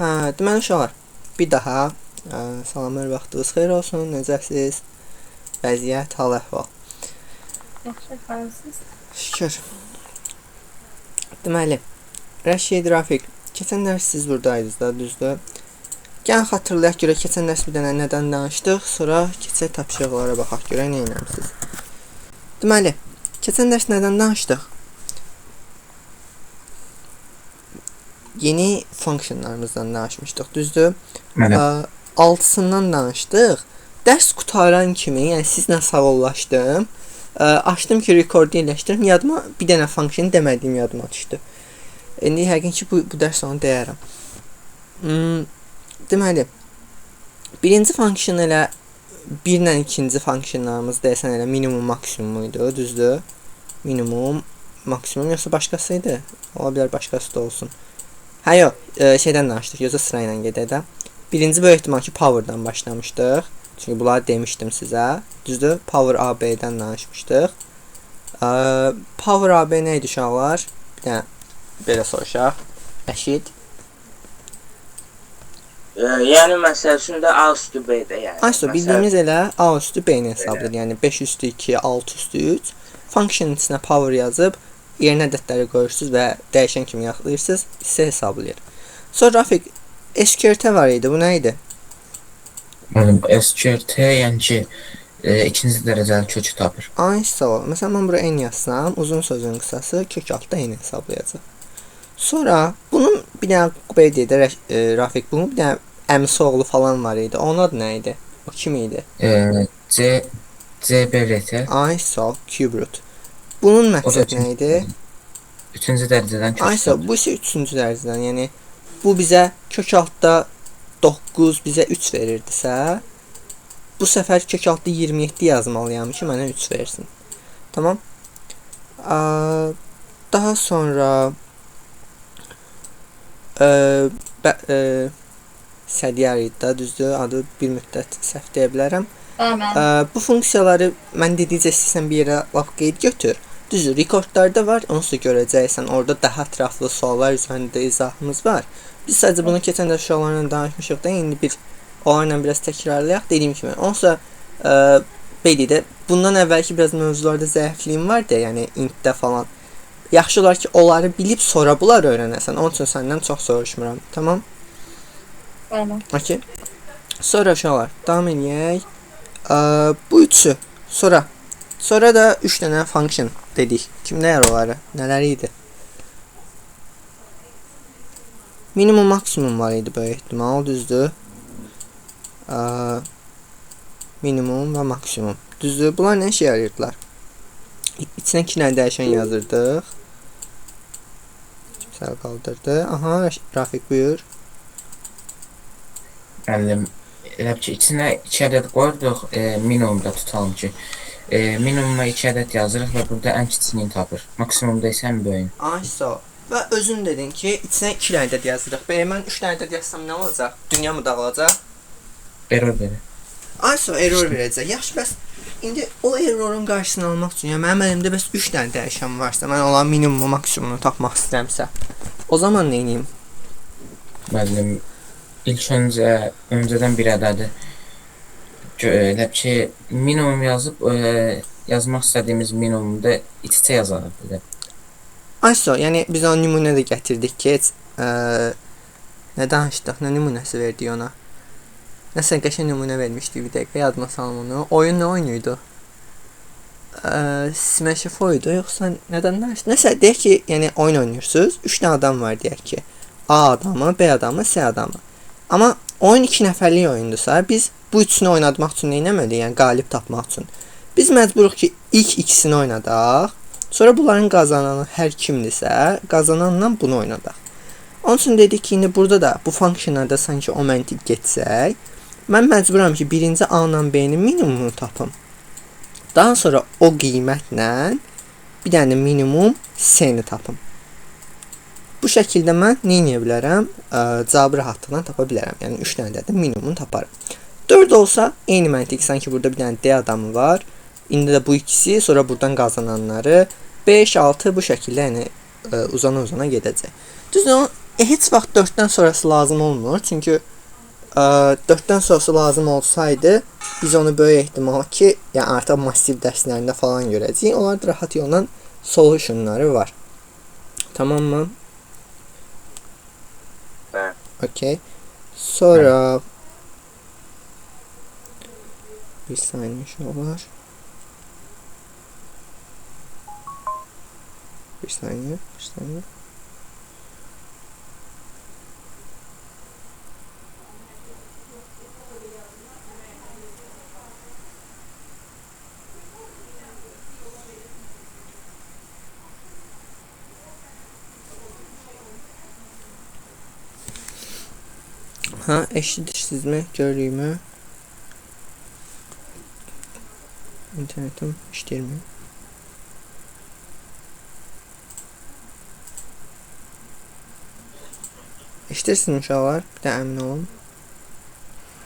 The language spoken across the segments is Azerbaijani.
Deməli uşaqlar, bir daha salamlar, vaxtınız xeyir olsun. Necəsiz? Vəziyyət, hal əhval. Yaxşı, xeyirsiz. Şükür. Deməli, Rəşid, Rafiq, keçən dərs siz buradaydınız da, düzdür? Gəlin xatırlayaq görə keçən dərs bir dənə nədən danışdıq, sonra keçək tapşırıqlara baxaq görə nə eləmisiniz. Deməli, keçən dərs nədən danışdıq? Yeni funksiyonlarımızdan danışmışdıq, düzdür? Altısından danışdıq. Dərs qutaran kimi, yəni sizlə sağollaşdım. Açdım ki, rekordu yerləşdirim. Yadıma bir dənə funksiyon demədiyim yadıma düşdü. İndi yəqin ki, bu dərs onu deyərəm. Deməli, birinci funksiyon elə birlə ikinci funksiyonlarımız deyəsən elə minimum maksimum idi, düzdür? Minimum, maksimum, yoxsa başqasıydı? Ola bilər başqası da olsun. Hə, yox, şeydən danışdıq, yoxsa sırayla gedək də. Birinci böyük ehtimal ki, power'dan başlamışdıq. Çünki bunları demişdim sizə. Düzdür? Power AB-dən danışmışdıq. Power AB nə idi uşaqlar? Bir dənə belə soruşaq. Rəşid. Yəni məsəl üçün də A üstü B-də yəni. Ayso, bildiyimiz elə A üstü B-ni hesablayır. Yəni 5 üstü 2, 6 üstü 3. Funksiyonun içinə power yazıb, yerinə ədədləri qoyursunuz və dəyişən kimi yaxlayırsınız, sizə hesablayır. Sonra Rafiq, SQRT var idi, bu nə idi? SQRT yəni ki, ikinci dərəcəli kökü tapır. Ay, sağ ol. Məsələn, mən buraya n yazsam, uzun sözün qısası kök altda n hesablayacaq. Sonra, bunun bir dənə qubeydi idi, Rafiq, bunun bir dənə əmisi oğlu falan var idi. Onun adı nə idi? O kim idi? CBRT. Ay, sağ ol, cube root. Bunun məqsəd nə idi? Üçüncü dərəcədən kök tapır. Ay, sağ ol, bu isə üçüncü dərəcədən, yəni bu bizə kök altda 9 bizə 3 verirdisə, bu səfər kök altda 27 yazmalıyam ki, mənə 3 versin. Tamam. Daha sonra Sədiyar idi da, düzdür? Adı bir müddət səhv deyə bilərəm. Bu funksiyaları mən dedikcə istəyirsən bir yerə laf qeyd götür. Düzdür, rekordlarda var, onsuz da görəcəksən. Orada daha ətraflı suallar üzərində izahımız var. Biz sadəcə bunu keçən də uşaqlarla danışmışıq da, indi onlarla biraz təkrarlayaq. Dediyim kimi, onsuz da belə bundan əvvəlki biraz mövzularda zəifliyim var da, yəni intdə falan. Yaxşı olar ki, onları bilib sonra bunları öyrənəsən. Onun üçün səndən çox soruşmuram. Tamam? Tamam. Okay. Sonra uşaqlar, davam edək. Bu üçü. Sonra da 3 dənə function dedik. Kimlər onları? Nələr idi? Minimum, maksimum var idi böyük ehtimal, düzdür? Minimum və maksimum. Düzdür? Bunlar nə işə yarayırdılar? İçinə 2 dənə dəyişən yazırdıq. Kimsə qaldırdı. Aha, Rafiq buyur. Elə ki, içinə 2 ədəd qoyurduq, minimumda tutalım ki. Minimuma 2 ədəd yazırıq və burada ən kiçiyini tapır. Maksimumda isə ən böyüyün. Ay, sağ ol. Və özün dedin ki, içinə 2 ədəd yazırıq. Mən 3 ədəd yazsam nə olacaq? Dünya mı dağılacaq? Error verir. Ay, sağ ol, error verəcək. Yaxşı, bəs indi o errorun qarşısını almaq üçün, yəni mənim əlimdə bəs 3 dənə dəyişən varsa, mən onların minimumu, maksimumunu tapmaq istəyirəmsə, o zaman nə edeyim? Müəllim, ilk öncədən bir ədədi elə ki, minimum yazıb, yazmaq istədiyimiz minimumda iç-içə yazarıq. Ay, sağ ol, yəni biz onu nümunə də gətirdik ki, nə danışdıq, nə nümunəsi verdik ona? Nəsə qəşəng nümunə vermişdik bir dəqiqə, yadıma salım onu. Oyun nə oyunuydu? Smash Foydu, yoxsa nədən danışdıq? Nəsə, deyək ki, yəni oyun oynuyorsunuz, 3 dənə adam var deyək ki. A adamı, B adamı, C adamı. Amma oyun 2 nəfərlik oyundursa, biz bu üçünü oynatmaq üçün nə etməliyik? Yəni qalib tapmaq üçün. Biz məcburuq ki, ilk ikisini oynadaq. Sonra bunların qazananı hər kimdirsə, qazananla bunu oynadaq. Onun üçün dedik ki, indi burada da bu funksiyonlarda sanki o məntiq getsək, mən məcburam ki, birinci A ilə B-nin minimumunu tapım. Daha sonra o qiymətlə bir dənə minimum C-ni tapım. Bu şəkildə mən nə edə bilərəm? Cavabı rahatlıqla tapa bilərəm. Yəni 3 dənə də minimumunu taparım. 4 olsa, eyni məntiq, sanki burada bir dənə D adamı var. İndi də bu ikisi, sonra buradan qazananları 5, 6 bu şəkildə yəni uzana gedəcək. Düzdür, heç vaxt 4-dən sonrası lazım olmur. Çünki 4-dən sonrası lazım olsaydı biz onu böyük ehtimal ki, yəni artıq massiv dərslərində falan görəcəyik. Onlar da rahat yolla solutionları var. Tamam mı? Bəli. Okay. Sonra bir saniye şu var. Bir saniye. Ha, eşidirsiniz mi? Görürük mü? İnternetim işləyirmi? Eşidirsiniz mi uşaqlar? Bir də əmin olun.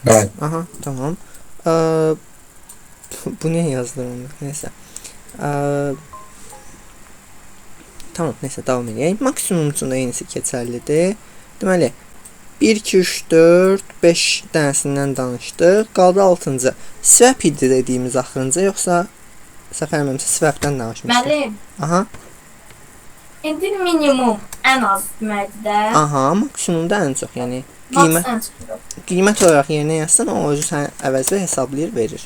Bəli. Aha, tamam. Bu niye yazılır onu? Neyse. Tamam, neyse devam edeyim. Maksimum üçün də yenisi keçərlidir. Deməli, 1, 2, 3, 4, 5 dənəsindən danışdıq. Qaldı 6-cı. Swap idi dediyimiz axırıncı, yoxsa səfərməmsə swap'dan danışmışdıq. Müəllim, Aha, indi minimum ən az deməkdir də. aha, maksimumda ən çox. Yəni Max ən çox. qiymət olaraq yerinə yazsan, o özü sən əvəzlə hesablayır, verir.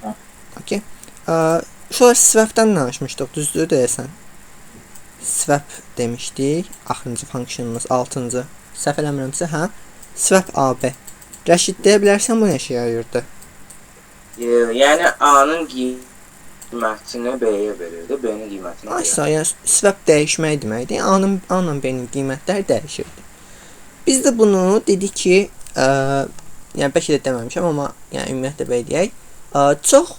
Hə. Okay. Şurada swap'dan danışmışdıq, düzdür deyəsən. Swap demişdik. Axırıncı funksiyonumuz 6-cı. Səhv eləmirəmsə, hə? Swap AB. Rəşid deyə bilərsən bu nə işə yarayırdı? Yəni A-nın qiymətini B-yə verirdi, B-nin qiymətini A-yə. Aysa, yəni swap dəyişmək deməkdir. A-la B-nin qiymətləri dəyişirdi. Biz də bunu dedik ki, yəni bəlkə də deməmişəm, amma yəni ümumiyyətlə belə deyək, çox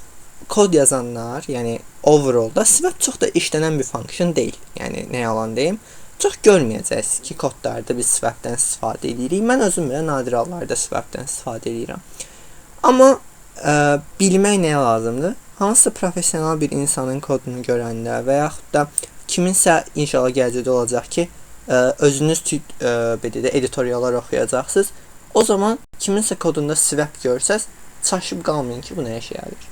kod yazanlar, yəni overall-da swap çox da işlənən bir funksiyon deyil. Yəni nə yalan deyim, çox görməyəcəksiniz ki, kodlarda biz swap'dən istifadə edirik. Mən özüm belə nadir hallarda swap'dən istifadə edirəm. Amma bilmək nəyə lazımdır? Hansısa professional bir insanın kodunu görəndə və yaxud da kiminsə inşallah gələcəkdə olacaq ki, özünüz belə editoriallar oxuyacaqsınız. O zaman kiminsə kodunda swap görsəz, çaşıb qalmayın ki, bu nəyə işə yarayır.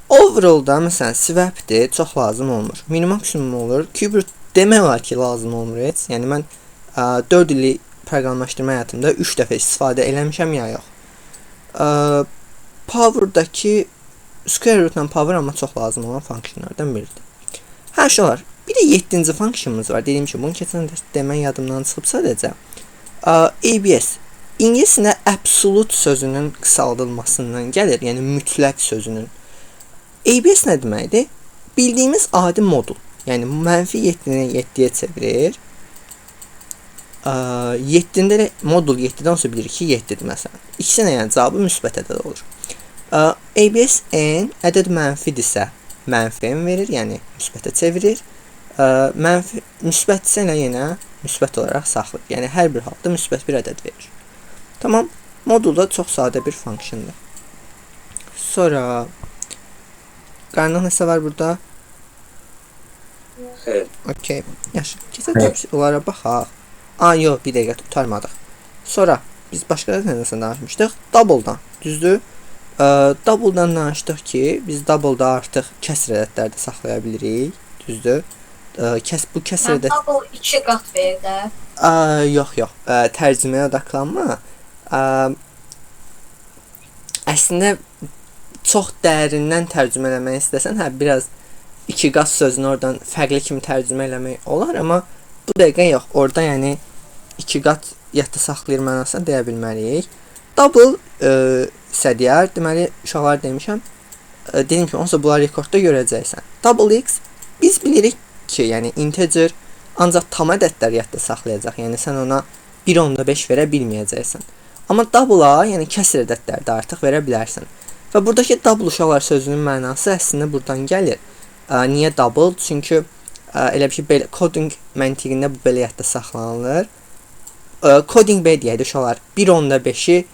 Overall-da məsələn swap'dir, çox lazım olmur. Minimum olur. Kubert demək olar ki, lazım olmur heç. Yəni mən 4 illik proqramlaşdırma həyatımda 3 dəfə istifadə eləmişəm ya yox. Power-dakı square root-la power amma çox lazım olan funksiyonlardan biridir. Hə uşaqlar, bir də 7-ci funksiyonumuz var. Dediyim ki, bunu keçən dərs demək yadımdan çıxıb sadəcə. ABS İngiliscə absolute sözünün qısaldılmasından gəlir, yəni mütləq sözünün. ABS nə deməkdir? Bildiyimiz adi modul. Yəni mənfi 7-ni 7-yə çevirir. 7-də modul 7-dən sonra bilir ki, 7-dir məsələn. İkisinə yəni cavabı müsbət ədəd olur. ABS n ədəd mənfidirsə mənfi n verir, yəni müsbətə çevirir. Mənfi müsbətsə yenə müsbət olaraq saxlayır. Yəni hər bir halda müsbət bir ədəd verir. Tamam, modul da çox sadə bir funksiyondur. Sonra qaynaq nəsə var burada? Xeyr. Okay. Yaxşı. Keçək onlara baxaq. Yox, bir dəqiqə tutarmadıq. Sonra biz başqa nəsə danışmışdıq? Double-dan, düzdür? Double-dan danışdıq ki, biz double-da artıq kəsr ədədlərdə saxlaya bilirik, düzdür? Bu kəsr ədəd... Double 2 qat verir də. Yox, tərcüməyə odaqlanma. Əslində çox dərindən tərcümə eləmək istəsən, biraz 2 qat sözünü oradan fərqli kimi tərcümə eləmək olar, amma bu dəqiqə yox. Orada yəni 2 qat yadda saxlayır mənasını deyə bilməliyik. Double isə deyər, deməli uşaqlar demişəm. Dedim ki, onsa bunları rekordda görəcəksən. Double x biz bilirik ki, yəni integer ancaq tam ədədlər yadda saxlayacaq. Yəni sən ona 1/5 verə bilməyəcəksən. Amma double-a, yəni kəsr ədədlərdə artıq verə bilərsən. Və buradakı double uşaqlar sözünün mənası əslində buradan gəlir. Niyə double? Çünki elə bir şey belə coding məntiqində bu belə yadda saxlanılır. Coding belə deyək də uşaqlar 1/5-i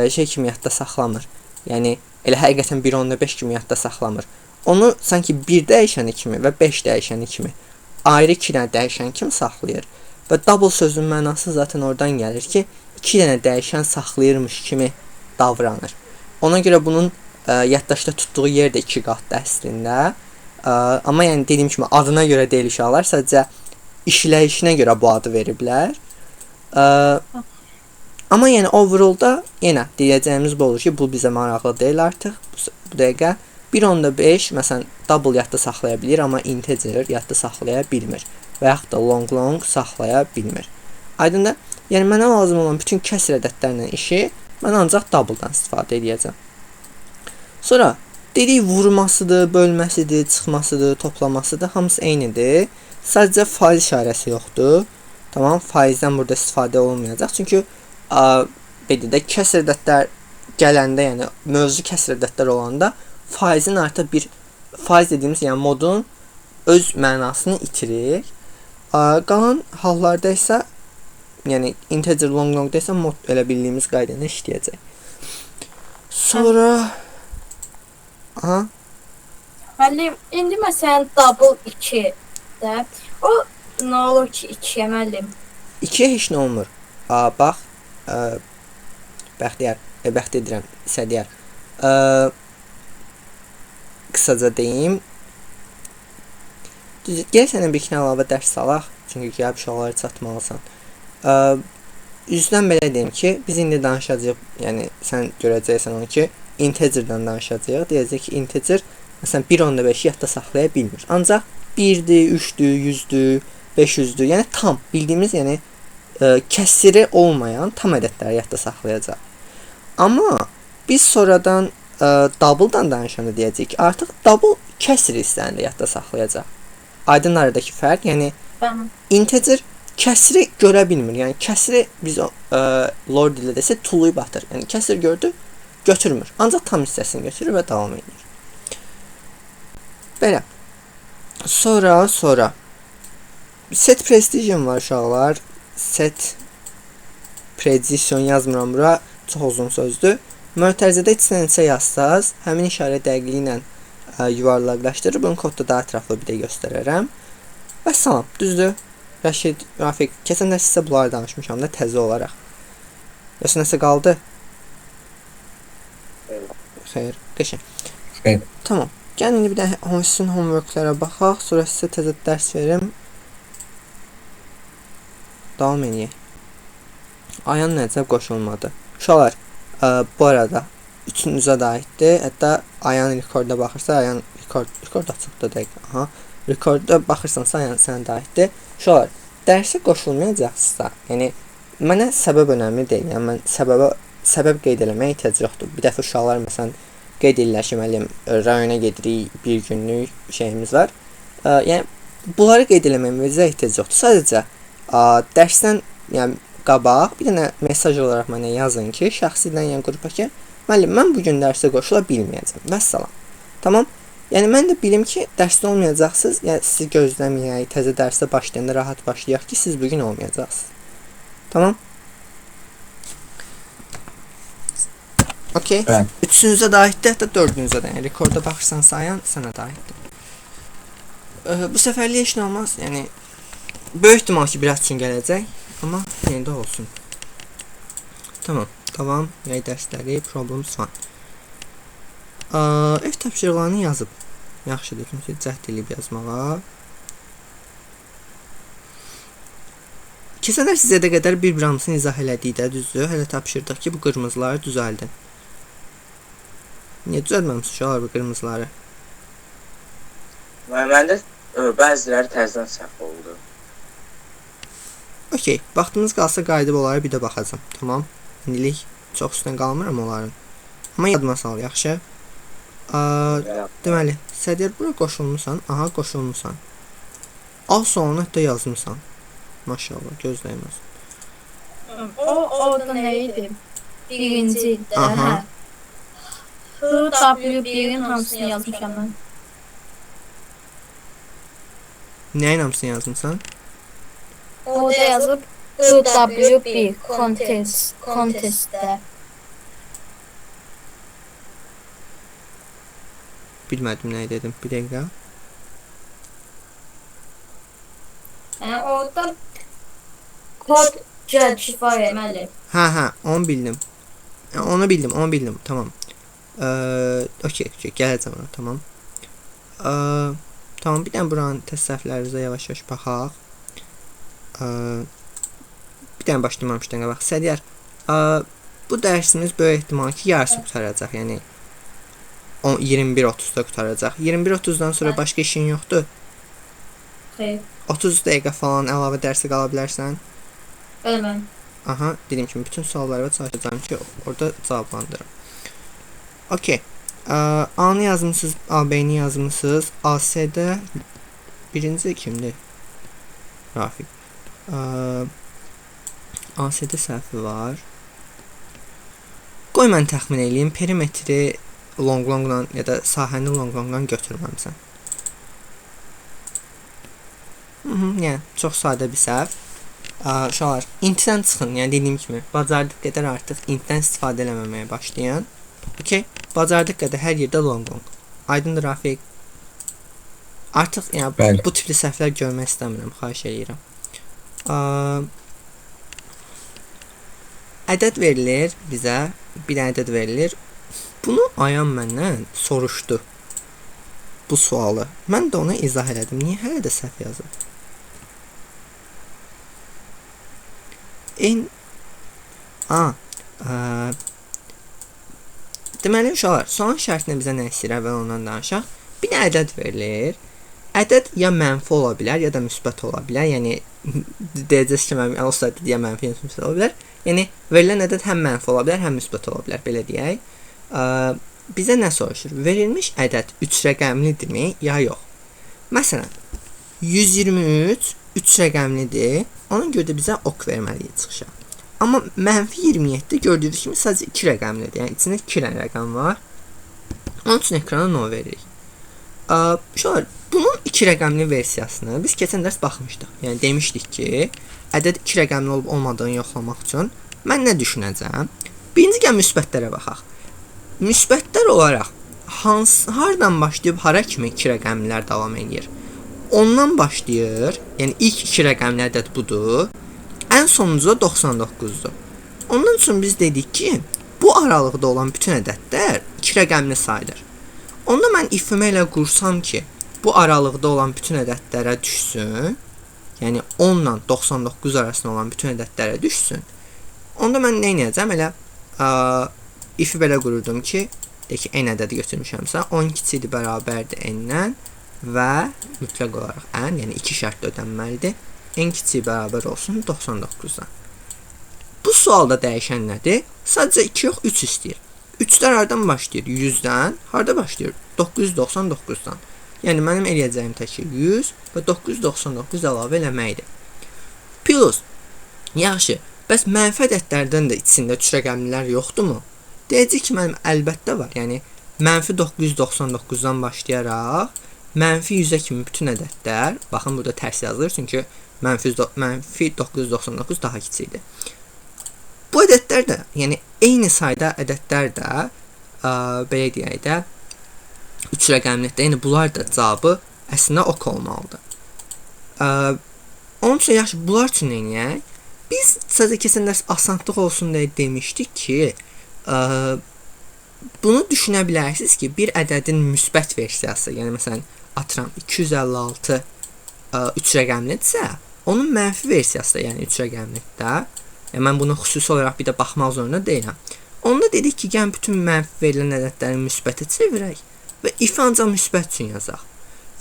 şey kimi yadda saxlamır. Yəni elə həqiqətən 1/5 kimi yadda saxlamır. Onu sanki 1 dəyişəni kimi və 5 dəyişəni kimi ayrı 2 dənə dəyişən kimi saxlayır. Və double sözün mənası zaten oradan gəlir ki, 2 dənə dəyişən saxlayırmış kimi davranır. Ona görə bunun yaddaşda tutduğu yer də 2 qatdır əslində. Amma yəni dediyim kimi adına görə deyil uşaqlar, sadəcə işləyişinə görə bu adı veriblər. Amma yəni overall-da yenə deyəcəyimiz bu olur ki, bu bizə maraqlı deyil artıq bu dəqiqə. 1.5 məsələn double yadda saxlaya bilir, amma integer yadda saxlaya bilmir və yaxud da long saxlaya bilmir. Aydındır? Yəni mənə lazım olan bütün kəsr ədədlərlə işi mən ancaq double-dan istifadə edəcəm. Sonra dedik vurmasıdır, bölməsidir, çıxmasıdır, toplamasıdır, hamısı eynidir. Sadəcə faiz işarəsi yoxdur. Tamam, faizdən burada istifadə olunmayacaq. Çünki belə də kəsr ədədlər gələndə, yəni mövzu kəsr ədədlər olanda faizin artıq bir faiz dediyimiz, yəni modun öz mənasını itirir. Qalan hallarda isə yəni integer longda isə mod elə bildiyimiz qaydada işləyəcək. Sonra Müəllim, indi məsələn double 2 də o nə olur ki 2-yə müəllim? 2-yə heç nə olmur. Bax, bəxt edirəm, sədiyər. Qısaca deyim. Gəl sənə bir iki əlavə dərs salaq, çünki gəlib uşaqlara çatmalısan. Üzdən belə deyim ki, biz indi danışacağıq, yəni sən görəcəksən onu ki, integerdən danışacağıq. Deyəcək ki, integer məsələn 1.5 yadda saxlaya bilmir. Ancaq 1-dir, 3-dür, 100-dür, 500-dür, yəni tam bildiyimiz, yəni kəsri olmayan tam ədədləri yadda saxlayacaq. Amma biz sonradan double-dan danışanda deyəcəyik ki, artıq double kəsr hissəni də yadda saxlayacaq. Aydın aradakı fərq, yəni integer kəsri görə bilmir. Yəni kəsri biz lord ilə desə tuluyub atır. Yəni kəsr gördü, götürmür. Ancaq tam hissəsini götürür və davam edir. Belə. Sonra set precision var uşaqlar. Set precision yazmıram bura. Çox uzun sözdür. Mötərizədə içinə yazsaz, həmin işarə dəqiqliyi ilə yuvarlaqlaşdırır. Bunu kodda daha ətraflı bir də göstərərəm. Və salam, düzdür. Rəşid, Rafiq, keçən dərs sizə bunları danışmışam da təzə olaraq. Yoxsa nəsə qaldı? Xeyr, qəşəng. Tamam. Gəlin indi bir də sizin homeworklərə baxaq. Sonra sizə təzə dərs verim. Davam edək. Ayan nəcəb qoşulmadı. Uşaqlar, bu arada üçünüzə də aiddir. Hətta Ayan rekorda baxırsa, Ayan rekord açıqdır dəqiq. Aha. Rekorda baxırsansa, Ayan sənə də aiddir. Uşaqlar, dərsə qoşulmayacaqsınızsa, yəni mənə səbəb önəmli deyil. Yəni mən səbəb qeyd eləməyə ehtiyac yoxdur. Bir dəfə uşaqlar məsələn qeyd edirlər ki, müəllim rayona gedirik, bir günlük şeyimiz var. Yəni bunları qeyd eləməyimizə ehtiyac yoxdur. Sadəcə dərsdən yəni qabaq bir dənə mesaj olaraq mənə yazın ki, şəxsidən yəni qrupa ki, müəllim mən bu gün dərsə qoşula bilməyəcəm. Vəssalam. Tamam? Yəni mən də bilim ki, dərsdə olmayacaqsınız. Yəni sizi gözləməyək, təzə dərsə başlayanda rahat başlayaq ki, siz bu gün olmayacaqsınız. Tamam? Okay. Evet. Üçünüzə də aiddir, hətta dördünüzə də. Yəni rekorda baxırsan sayan sənə də aiddir. Bu səfərlik heç nə olmaz. Yəni böyük ehtimal ki, biraz üçün gələcək. Amma yenə də olsun. Tamam. Davam. Yay dərsləri, problems fun. Ev tapşırıqlarını yazıb. Yaxşıdır, çünki cəhd edib yazmağa. Keçən dərs sizə də qədər bir hamısını izah elədik də, düzdür? Hələ tapşırdıq ki, bu qırmızıları düzəldin. Niyə düzəltməmişsiniz uşaqlar bu qırmızıları? Məndə bəziləri təzədən səhv oldu. Okey, vaxtınız qalsa qayıdıb onlara bir də baxacam. Tamam. İndilik çox üstünə qalmıram onların. Amma yadıma sal, yaxşı? Deməli, Sədiyər bura qoşulmusan. Aha, qoşulmusan. Al sonuna da yazmısan. Maşallah, gözləyməz. Orada nə idi? Birinci də. Aha. W1-in hamısını yazmışam mən. Nəyin hamısını yazmısan? Orada yazıb W1 contestdə. Bilmədim nə dedim. Bir dəqiqə. Orada kod judge var ya müəllim. Hə, onu bildim. Onu bildim. Tamam. Okey, gələcəm ona, tamam. Tamam, bir dənə buranın test səhvlərinizə yavaş-yavaş baxaq. Bir dənə başlamamışdan qabaq. Sədiyar, bu dərsimiz böyük ehtimal ki, yarısı qutaracaq. Yəni 21:30-da qutaracaq. 21:30-dan sonra başqa işin yoxdur. Xeyr. 30 dəqiqə falan əlavə dərsə qala bilərsən. Bilməm. Aha, dediyim kimi bütün suallara çalışacağam ki, orada cavablandırım. Okey. A-nı yazmısınız, A-B-ni yazmısınız. A-S-də birinci kimdir? Rafiq. A-S-də səhvi var. Qoy mən təxmin eləyim. Perimetri long-longla ya da sahəni long-longla götürməmsən. Yəni, çox sadə bir səhv. Uşaqlar, intdən çıxın, yəni dediyim kimi, bacardıq qədər artıq intdən istifadə eləməməyə başlayın. Okey, bacardıq qədər hər yerdə long-long. Aydındır Rafiq. Artıq yəni, Bəli. bu tipli səhvlər görmək istəmirəm, xahiş edirəm. Ədəd verilir bizə, bir ədəd verilir. Bunu Ayan məndən soruşdu, bu sualı. Mən də ona izah elədim. Niyə hələ də səhv yazıb? Deməli uşaqlar, sualın şərtinə bizə nə istəyir, əvvəl ondan danışaq. Bir də ədəd verilir. Ədəd ya mənfi ola bilər, ya da müsbət ola bilər. Yəni deyəcəz ki, mən olsaydı ya mənfi, ya müsbət ola bilər. Yəni verilən ədəd həm mənfi ola bilər, həm müsbət ola bilər, belə deyək. Bizə nə soruşur? Verilmiş ədəd 3 rəqəmlidirmi, ya yox? Məsələn, 123 3 rəqəmlidir. Ona görə də bizə ok verməliyik çıxışa. Amma mənfi 27 gördüyünüz kimi sadəcə 2 rəqəmlidir. Yəni içində 2 rəqəm var. Onun üçün ekrana no veririk. Uşaqlar, bunun 2 rəqəmli versiyasını biz keçən dərs baxmışdıq. Yəni demişdik ki, ədəd 2 rəqəmli olub olmadığını yoxlamaq üçün mən nə düşünəcəm? Birinci gəl müsbətlərə baxaq. Müsbətlər olaraq hardan başlayıb hara kimi 2 rəqəmlilər davam edir? Ondan başlayır, yəni ilk 2 rəqəmli ədəd budur. Ən sonuncu da 99-dur. Onun üçün biz dedik ki, bu aralıqda olan bütün ədədlər 2 rəqəmli sayılır. Onda mən ifimi elə qursam ki, bu aralıqda olan bütün ədədlərə düşsün, yəni 10 ilə 99 arasında olan bütün ədədlərə düşsün. Onda mən nə edəcəm? Elə ifi belə qururdum ki, deyək ki, n ədədi götürmüşəmsə, 12 bərabərdir n-dən və mütləq olaraq n, yəni 2 şərtlə ödənməlidir. N kiçik bərabər olsun 99-dan. Bu sualda dəyişən nədir? Sadəcə 2 yox, 3 istəyir. 3-lər hardan başlayır? 100-dən. Harda başlayır? 999-dan. Yəni mənim eləyəcəyim təki 100 və 999 əlavə eləməkdir. Plus, yaxşı, bəs mənfi ədədlərdən də içində 3 rəqəmlilər yoxdurmu? Deyəcək ki, mənim əlbəttə var. Yəni, mənfi 999-dan başlayaraq, mənfi 100-ə kimi bütün ədədlər, baxın burada tərs yazılır, çünki mənfi 999 daha kiçikdir. Bu ədədlər də, yəni eyni sayda ədədlər də, belə deyək də, 3 rəqəmlikdə, yəni bunlar da cavabı əslində ok olmalıdır. Onun üçün yaxşı, bunlar üçün neyək? Biz sadəcə keçən dərs asanlıq olsun deyə demişdik ki, bunu düşünə bilərsiniz ki, bir ədədin müsbət versiyası, yəni məsələn, atıram 256 3 rəqəmlidirsə, onun mənfi versiyası da, yəni 3 rəqəmlikdə, mən bunu xüsusi olaraq bir də baxmaq zorunda deyiləm. Onda dedik ki, gəlin bütün mənfi verilən ədədləri müsbətə çevirək və if ancaq müsbət üçün yazaq.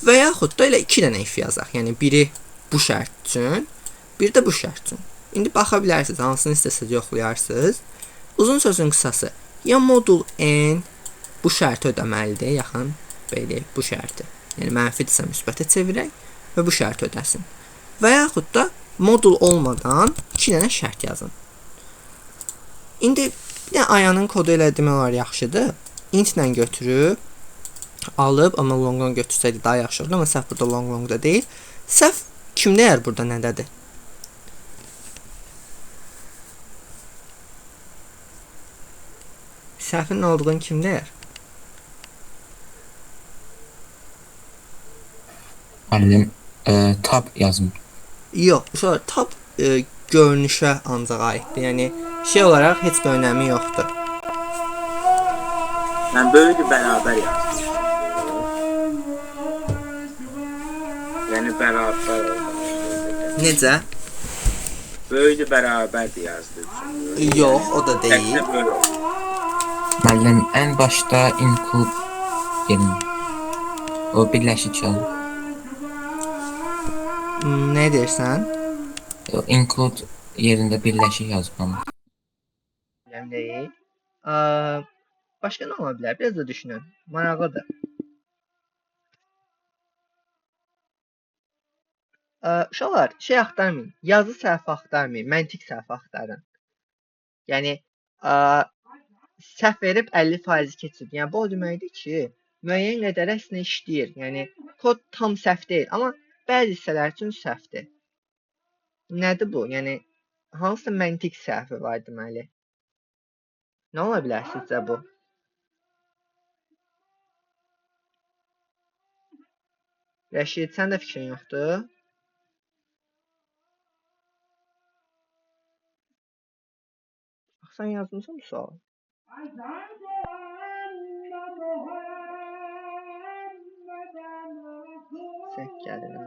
Və yaxud da elə 2 dənə if yazaq. Yəni biri bu şərt üçün, biri də bu şərt üçün. İndi baxa bilərsiniz, hansını istəsəz yoxlayarsınız. Uzun sözün qısası, ya modul n bu şərti ödəməlidir, yaxın belə deyək, bu şərti. Yəni mənfidirsə müsbətə çevirək və bu şərti ödəsin. Və yaxud da modul olmadan 2 dənə şərt yazın. İndi bir də Ayanın kodu elə demək olar yaxşıdır. Int-lə götürüb, alıb, amma long-long götürsəydi daha yaxşı olur, amma səhv burada long-longda deyil. Səhv kimdə yer burada nədədir? Səhvin nə olduğunu kimdə yer? Müəllim, tab yazım. Yox, uşaqlar tab görünüşə ancaq aiddir. Yəni şey olaraq heç bir önəmi yoxdur. Mən böyüdü bərabər yazdım. Yəni bərabər olmalı. Necə? Böyüdü bərabərdir yazdı. Yox, o da deyil. Təkcə böyle oldu. Müəllim, ən başda include gəlin. O birləşik çalın. Nə deyirsən? O include yerində birləşik yazmam. Bilməm deyil. Başqa nə ola bilər? Biraz da düşünün. Maraqlıdır. Uşaqlar, şey axtarmayın. Yazı səhvi axtarmayın. Məntiq səhvi axtarın. Yəni səhv verib 50% keçib. Yəni bu o deməkdir ki, müəyyən qədər əslində işləyir. Yəni kod tam səhv deyil, amma bəzi hissələr üçün səhvdir. Nədir bu? Yəni hansısa məntiq səhvi var deməli. Nə ola bilər sizcə bu? Rəşid, sən də fikrin yoxdur? Sən yazmısan bu sualı? Səhv gəlir.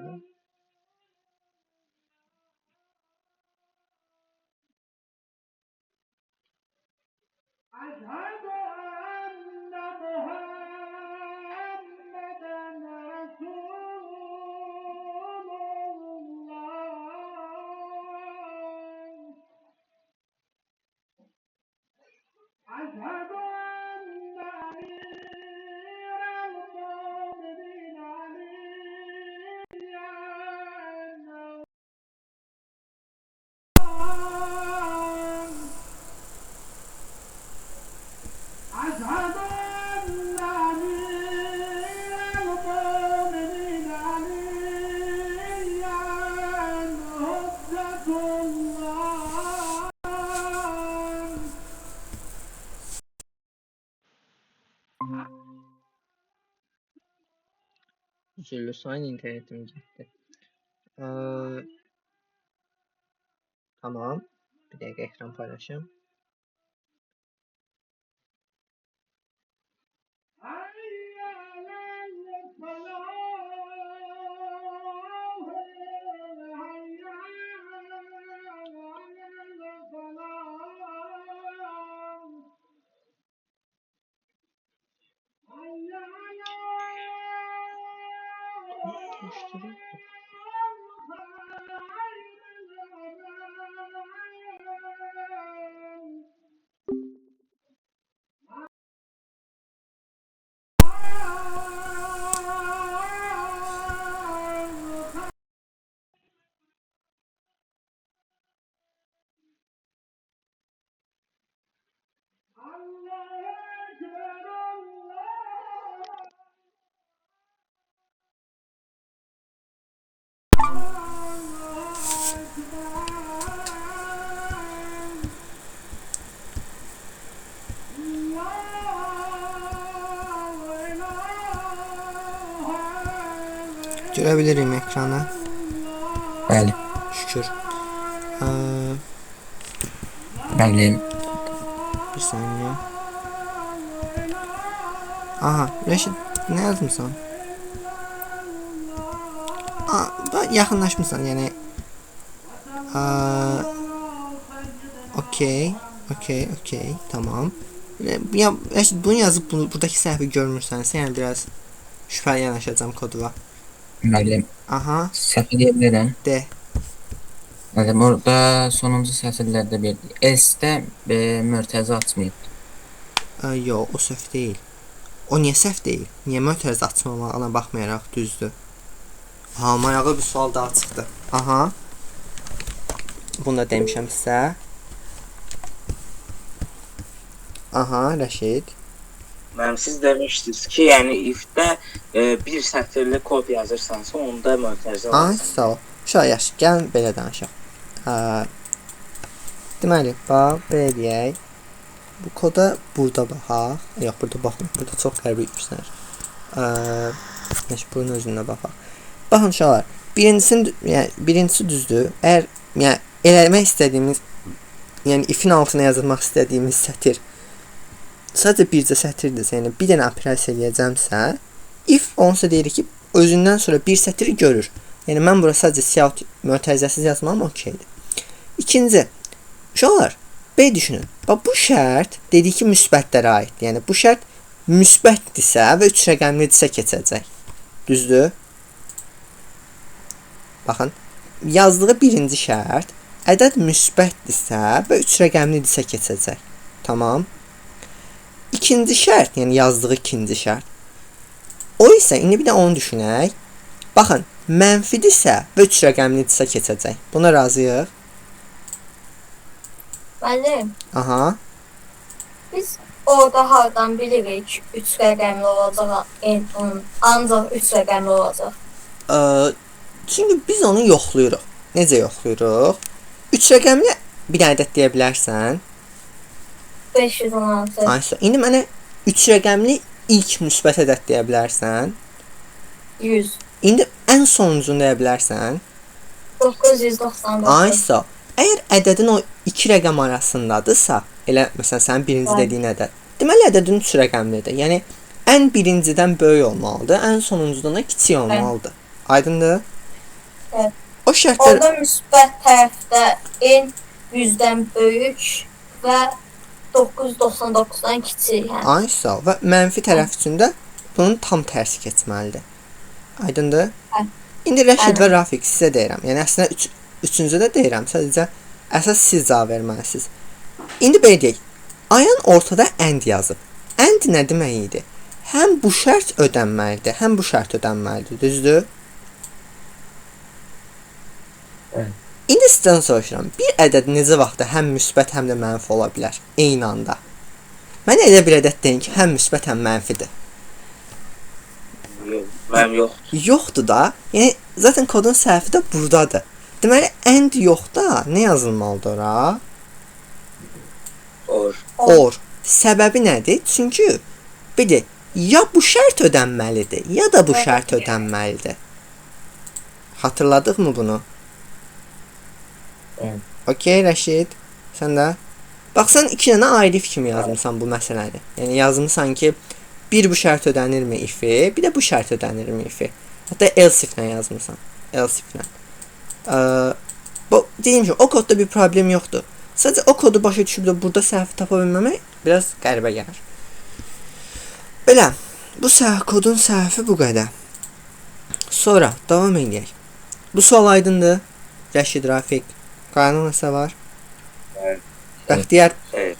Üzürlü sayın internetim getdi. Tamam. Bir dəqiqə ekran paylaşım. Görebilirim ekranı. Bəli. Şükür. Müəllim, Bir saniye. Aha, Reşit, ne yazmışsan? Yaxınlaşmışsan, yəni. Okey, tamam. Ya Reşit, bunu yazıb buradakı səhvi görmürsənsə, yəni biraz şübhəli yanaşacağam koduna. müəllim, Aha, səhv edə bilərəm. de. Müəllim, orada sonuncu sətirlərdə bir S-də mötərizə açmayıb. Yox, o səhv deyil. O niyə səhv deyil? Niyə mötərizə açmamağına baxmayaraq düzdür? Ha, maraqlı bir sual daha çıxdı. Aha. Bunu da demişəm sizə. Aha, Rəşid. Mənim siz demişdiniz ki, yəni if-də bir sətirli kod yazırsansa, onda mötərizə Ay, olsun. sağ ol. Uşaq yaxşı, gəlin belə danışaq. Deməli, bax, belə deyək. Bu koda burada baxaq. Yox, burada baxın. Burada çox qəribə işlər. Bunun özündə baxaq. Baxın uşaqlar, birincisi düzdür. Əgər yəni eləmək istədiyimiz, yəni ifin altına yazılmaq istədiyimiz sətir sadəcə bircə sətirdirsə, yəni bir dənə operasiya eləyəcəmsə, if onsa deyir ki, özündən sonra bir sətiri görür. Yəni mən bura sadəcə siyahut mötərizəsiz yazmam okeydir. İkinci, uşaqlar, B düşünün. Bax bu şərt dedik ki, müsbətlərə aiddir. Yəni bu şərt müsbətdirsə və 3 rəqəmlidirsə keçəcək. Düzdür? Baxın, yazdığı birinci şərt ədəd müsbətdirsə və 3 rəqəmlidirsə keçəcək. Tamam. İkinci şərt, yəni yazdığı ikinci şərt. O isə indi bir də onu düşünək. Baxın, mənfidirsə və 3 rəqəmlidirsə keçəcək. Buna razıyıq. Müəllim, Aha. biz orada hardan bilirik 3 rəqəmli olacaq, ancaq 3 rəqəmli olacaq. Çünki biz onu yoxlayırıq. Necə yoxlayırıq? 3 rəqəmli bir ədəd deyə bilərsən. 516. Aysa, indi mənə 3 rəqəmli ilk müsbət ədəd deyə bilərsən. 100. İndi ən sonuncunu deyə bilərsən. 999. Aysa, əgər ədədin o 2 rəqəm arasındadırsa, elə məsələn sənin birinci dediyin ədəd, deməli ədədin 3 rəqəmlidir. Yəni ən birincidən böyük olmalıdır, ən sonuncudan da kiçik olmalıdır. Aydındır? Evet. O şərtlər Orada müsbət tərəfdə n 100-dən böyük və 999-dan kiçik. Yəni. Aysa və mənfi tərəf üçün də bunun tam tərsi keçməlidir. Aydındır? Hə. İndi Rəşid və Aynen. Rafiq sizə deyirəm. Yəni əslində üçüncü də deyirəm. Sadəcə əsas siz cavab verməlisiniz. İndi belə deyək. Ayan ortada and yazıb. And nə demək idi? Həm bu şərt ödənməlidir, həm bu şərt ödənməlidir. Düzdür? Evet. İndi sizdən soruşuram. Bir ədəd necə vaxtda həm müsbət, həm də mənfi ola bilər eyni anda? Mənə elə bir ədəd deyin ki, həm müsbət, həm mənfidir. Mənim yox. Yoxdur da. Yəni zaten kodun səhvi də burdadır. Deməli and yoxda nə yazılmalıdır ora? Or. Səbəbi nədir? Çünki bir də ya bu şərt ödənməlidir, ya da bu şərt ödənməlidir. Hatırladıq mı bunu? Evet. Okey Rəşid, sən də? Bax sən 2 dənə ayrı kimi yazmısan bu məsələni. Yəni yazmısan ki, bir bu şərt ödənirmi ifi, bir də bu şərt ödənirmi ifi. Hətta else if-lə yazmısan. Else if-lə. Bu deyim ki, o kodda bir problem yoxdur. Sadəcə o kodu başa düşüb də burada səhvi tapa bilməmək biraz qəribə gəlir. Belə, bu kodun səhvi bu qədər. Sonra davam edək. Bu sual aydındır. Rəşid, Rafiq, Qayanın nəsə var? Evet. Bəxtiyar, Evet.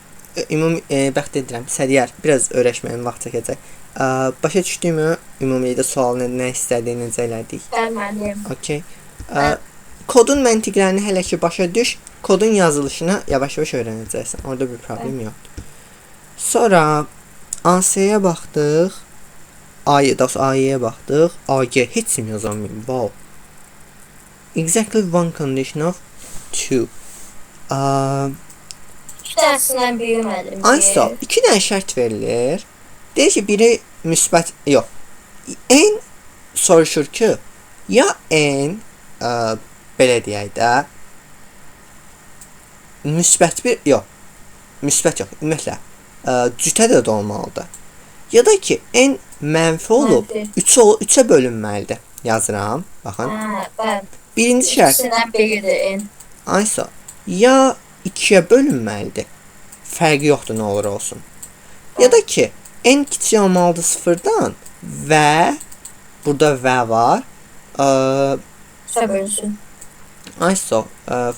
bəxtiyar deyirəm, Sədiyar, biraz öyrəşməyim vaxt çəkəcək. Başa düşdüyümü, ümumilikdə sualını nə istədiyini necə elədik? Müəllim. Okey. Kodun məntiqlərini hələ ki başa düş, kodun yazılışını yavaş-yavaş öyrənəcəksən. Orada bir problem yoxdur. Sonra AS-yə baxdıq. AY-yə baxdıq. AG heç kim yazamayım. Wow. Exactly one condition of 2. 2 dənəsindən biri müəllim. Aysa, 2 dənə şərt verilir. Deyir ki, biri müsbət, yox. N soruşur ki, ya N belə deyək də müsbət bir, yox. Müsbət yox, ümumiyyətlə cütə də olmalıdır. Ya da ki, N mənfi olub Mənfi. 3-ə bölünməlidir. Yazıram, baxın. Hə, bəli. Birinci şərt, İkisindən biridir n. aysa, ya 2-yə bölünməlidir. Fərqi yoxdur, nə olur olsun. Ya da ki, n kiçik olmalıdır 0-dan və burada və var. Bölünsün. Aysa,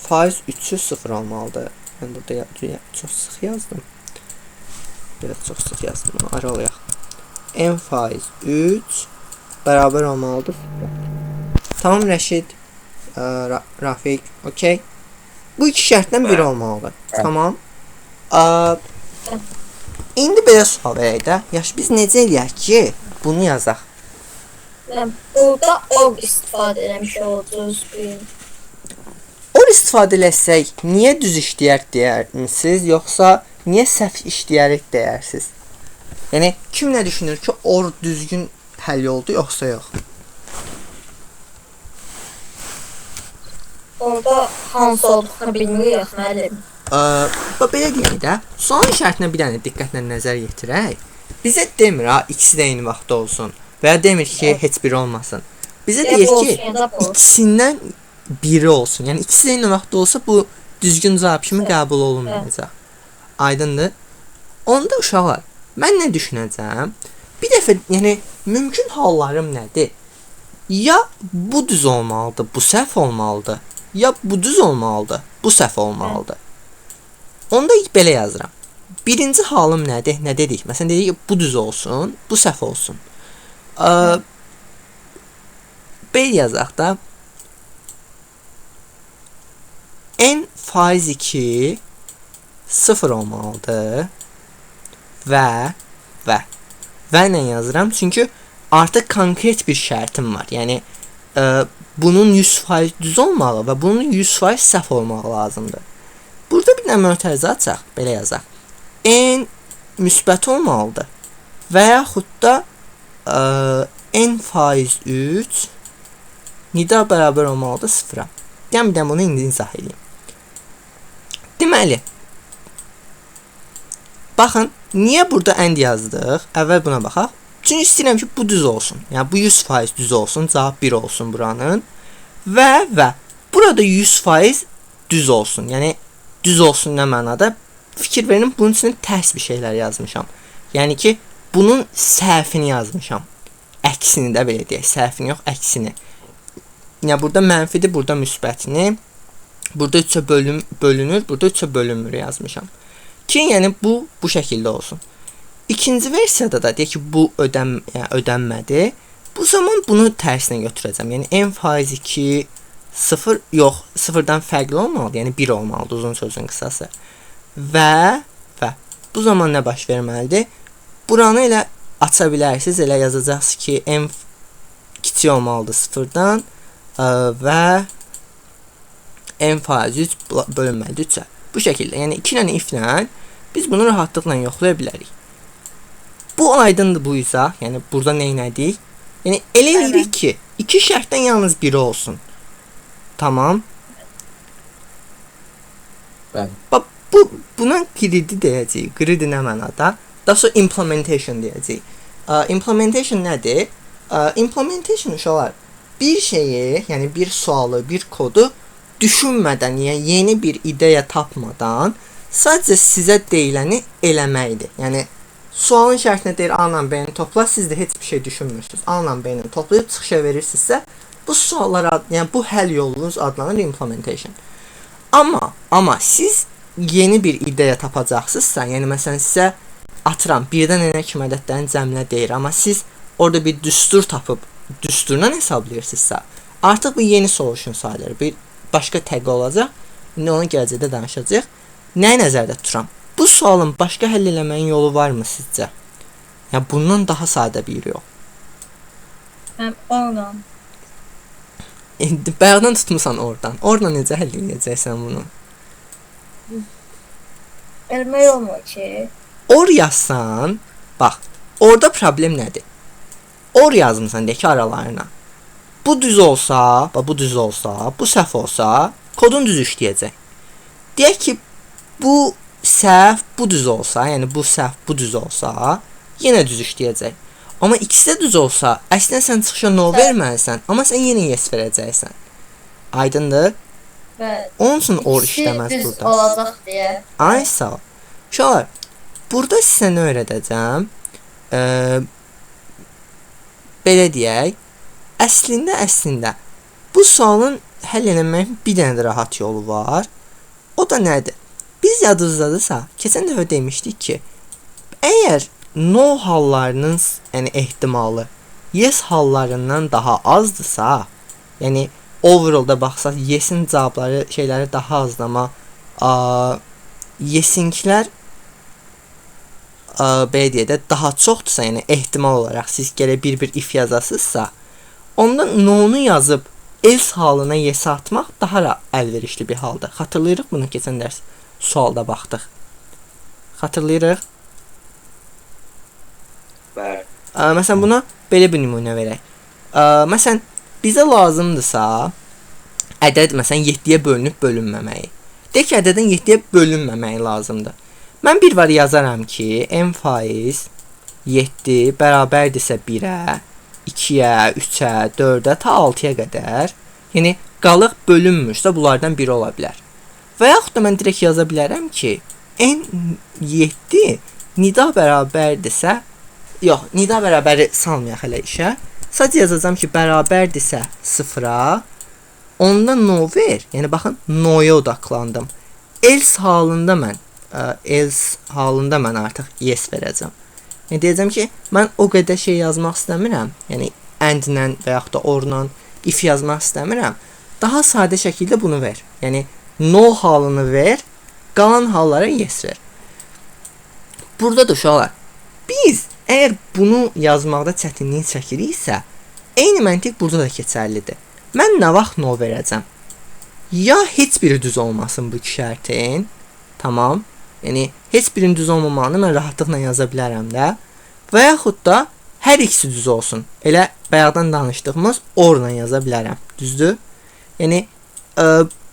faiz 3'ü 0 olmalıdır. Mən burada çox sıx yazdım. Biraz çox sıx yazdım. Ara olayaq. N faiz 3 bərabər olmalıdır 0. Tamam Rəşid, Rafiq, okey. Bu iki şərtdən biri olmalıdır. Tamam. İndi belə sual verək də. Yaxşı, biz necə eləyək ki, bunu yazaq? Burada org istifadə eləmiş olacağız. Or istifadə etsək, niyə düz işləyək deyərsiniz, yoxsa niyə səhv işləyərik deyərsiniz? Yəni, kim nə düşünür ki, or düzgün həll oldu, yoxsa yox? Orada hansı olduğunu bilmirik müəllim. Belə deyək də, sualın şərtinə bir dənə diqqətlə nəzər yetirək. Bizə demir ha, ikisi də eyni vaxtda olsun və ya demir ki, heç biri olmasın. Bizə deyir ki, ikisindən biri olsun. Yəni ikisi də eyni vaxtda olsa bu düzgün cavab kimi qəbul olunmayacaq. Aydındır? Onda uşaqlar, mən nə düşünəcəm? Bir dəfə, yəni mümkün hallarım nədir? Ya bu düz olmalıdır, bu səhv olmalıdır. Ya bu düz olmalıdır, bu səhv olmalıdır. Onda belə yazıram. Birinci halım nədir? Nə dedik? Məsələn dedik ki, bu düz olsun, bu səhv olsun. Belə yazaq da. N faiz 2 0 olmalıdır və ilə yazıram. Çünki artıq konkret bir şərtim var. Yəni bunun 100% düz olmalı və bunun 100% səhv olmağı lazımdır. Burada bir dənə mötərizə açaq, belə yazaq. N müsbət olmalıdır və yaxud da N faiz 3 nida bərabər olmalıdır 0-a. Yəni bir dənə bunu indi izah edeyim. Deməli, baxın, niyə burada end yazdıq? Əvvəl buna baxaq. Çünki istəyirəm ki, bu düz olsun. Yəni, bu 100% düz olsun, cavab 1 olsun buranın. Və burada 100% düz olsun. Yəni, düz olsun nə mənada? Fikir verin, bunun üçün tərs bir şeylər yazmışam. Yəni ki, bunun səhvini yazmışam. Əksini də belə deyək, səhvini yox, əksini. Yəni, burada mənfidir, burada müsbətini. Burada 3-ə bölünür, burada 3-ə bölünmür yazmışam. Ki, yəni bu şəkildə olsun. İkinci versiyada da deyək ki, bu ödənmədi. Bu zaman bunu tərsinə götürəcəm. Yəni n faiz 2 0 yox, 0-dan fərqli olmalıdır. Yəni 1 olmalıdır uzun sözün qısası. Və bu zaman nə baş verməlidir? Buranı elə aça bilərsiniz. Elə yazacaqsınız ki, n kiçik olmalıdır 0-dan və n faiz 3 bölünməlidir 3-ə. Bu şəkildə. Yəni 2 dənə if-lə biz bunu rahatlıqla yoxlaya bilərik. Bu aydındır bu izah. Yəni burada nə etdik? Yəni elə eləyirik ki, iki şərtdən yalnız biri olsun. Tamam. Bəli. Bax buna gridi deyəcəyik. Gridi nə mənada? Daha sonra implementation deyəcəyik. Implementation nədir? Implementation uşaqlar bir şeyi, yəni bir sualı, bir kodu düşünmədən, yəni yeni bir ideya tapmadan sadəcə sizə deyiləni eləməkdir. Yəni sualın şərtinə deyir A-la B-ni topla, siz də heç bir şey düşünmürsünüz. A-la B-ni toplayıb çıxışa verirsinizsə, bu suallara, yəni bu həll yolunuz adlanır implementation. Amma siz yeni bir ideya tapacaqsınızsa, yəni məsələn sizə atıram, birdən enə kimi ədədlərin cəmlə deyir, amma siz orada bir düstur tapıb düsturdan hesablayırsınızsa, artıq bu yeni solution sayılır. Bir başqa təq olacaq. İndi onu gələcəkdə danışacağıq. Nəyi nəzərdə tuturam? Bu sualın başqa həll eləməyin yolu varmı sizcə? Yəni bundan daha sadə bir yox. Oradan. Bayaqdan tutmusan oradan. Oradan necə həll edəcəksən bunu? Elmək olmur ki. Or yazsan, bax, orada problem nədir? Or yazmısan deyək ki, aralarına. Bu düz olsa, bu düz olsa, bu səhv olsa, kodun düz işləyəcək. Deyək ki, bu səhv, bu düz olsa, yəni bu səhv, bu düz olsa, yenə düz işləyəcək. Amma ikisi də düz olsa, əslində sən çıxışa no verməlisən, amma sən yenə yes verəcəksən. Aydındır? Onun üçün or işləməz düz burada. olacaq deyə. Ay sağ ol. Uşaqlar, burada sizə nə öyrədəcəm? Belə deyək, əslində bu sualın həll eləməyin bir dənə də rahat yolu var. O da nədir? Biz yadınızdadırsa, keçən dəfə demişdik ki, əgər no hallarının yəni ehtimalı yes hallarından daha azdırsa, yəni overall-da baxsaq yesin cavabları şeyləri daha azdır, amma yesinkilər belə deyə də daha çoxdursa, yəni ehtimal olaraq siz gələ bir if yazasınızsa, onda no-nu yazıb else halına yes atmaq daha əlverişli bir haldır. Xatırlayırıq bunu keçən dərs sualda baxdıq. Xatırlayırıq? Bəli. Məsələn buna belə bir nümunə verək. Məsələn bizə lazımdırsa ədəd məsələn 7-yə bölünüb bölünməməyi. Deyək ki, ədədin 7-yə bölünməməyi lazımdır. Mən bir var yazaram ki, n faiz 7 bərabərdirsə 1-ə, 2-yə, 3-ə, 4-ə ta 6-ya qədər. Yəni qalıq bölünmüşsə bunlardan biri ola bilər. Və yaxud da mən direkt yaza bilərəm ki, n7 nida bərabərdirsə, yox, nida bərabəri salmayaq hələ işə. Sadəcə yazacağam ki, bərabərdirsə 0-a, onda no ver. Yəni baxın, no'ya odaqlandım. Else halında mən artıq yes verəcəm. Yəni deyəcəm ki, mən o qədər şey yazmaq istəmirəm. Yəni and-lə və yaxud da or-la if yazmaq istəmirəm. Daha sadə şəkildə bunu ver. Yəni no halını ver, qalan hallara yes ver. Burada da uşaqlar, biz əgər bunu yazmaqda çətinlik çəkiriksə, eyni məntiq burada da keçərlidir. Mən nə vaxt no verəcəm? Ya heç biri düz olmasın bu iki şərtin, tamam. Yəni heç birinin düz olmamağını mən rahatlıqla yaza bilərəm də. Və yaxud da hər ikisi düz olsun. Elə bayaqdan danışdığımız or-la yaza bilərəm. Düzdür? Yəni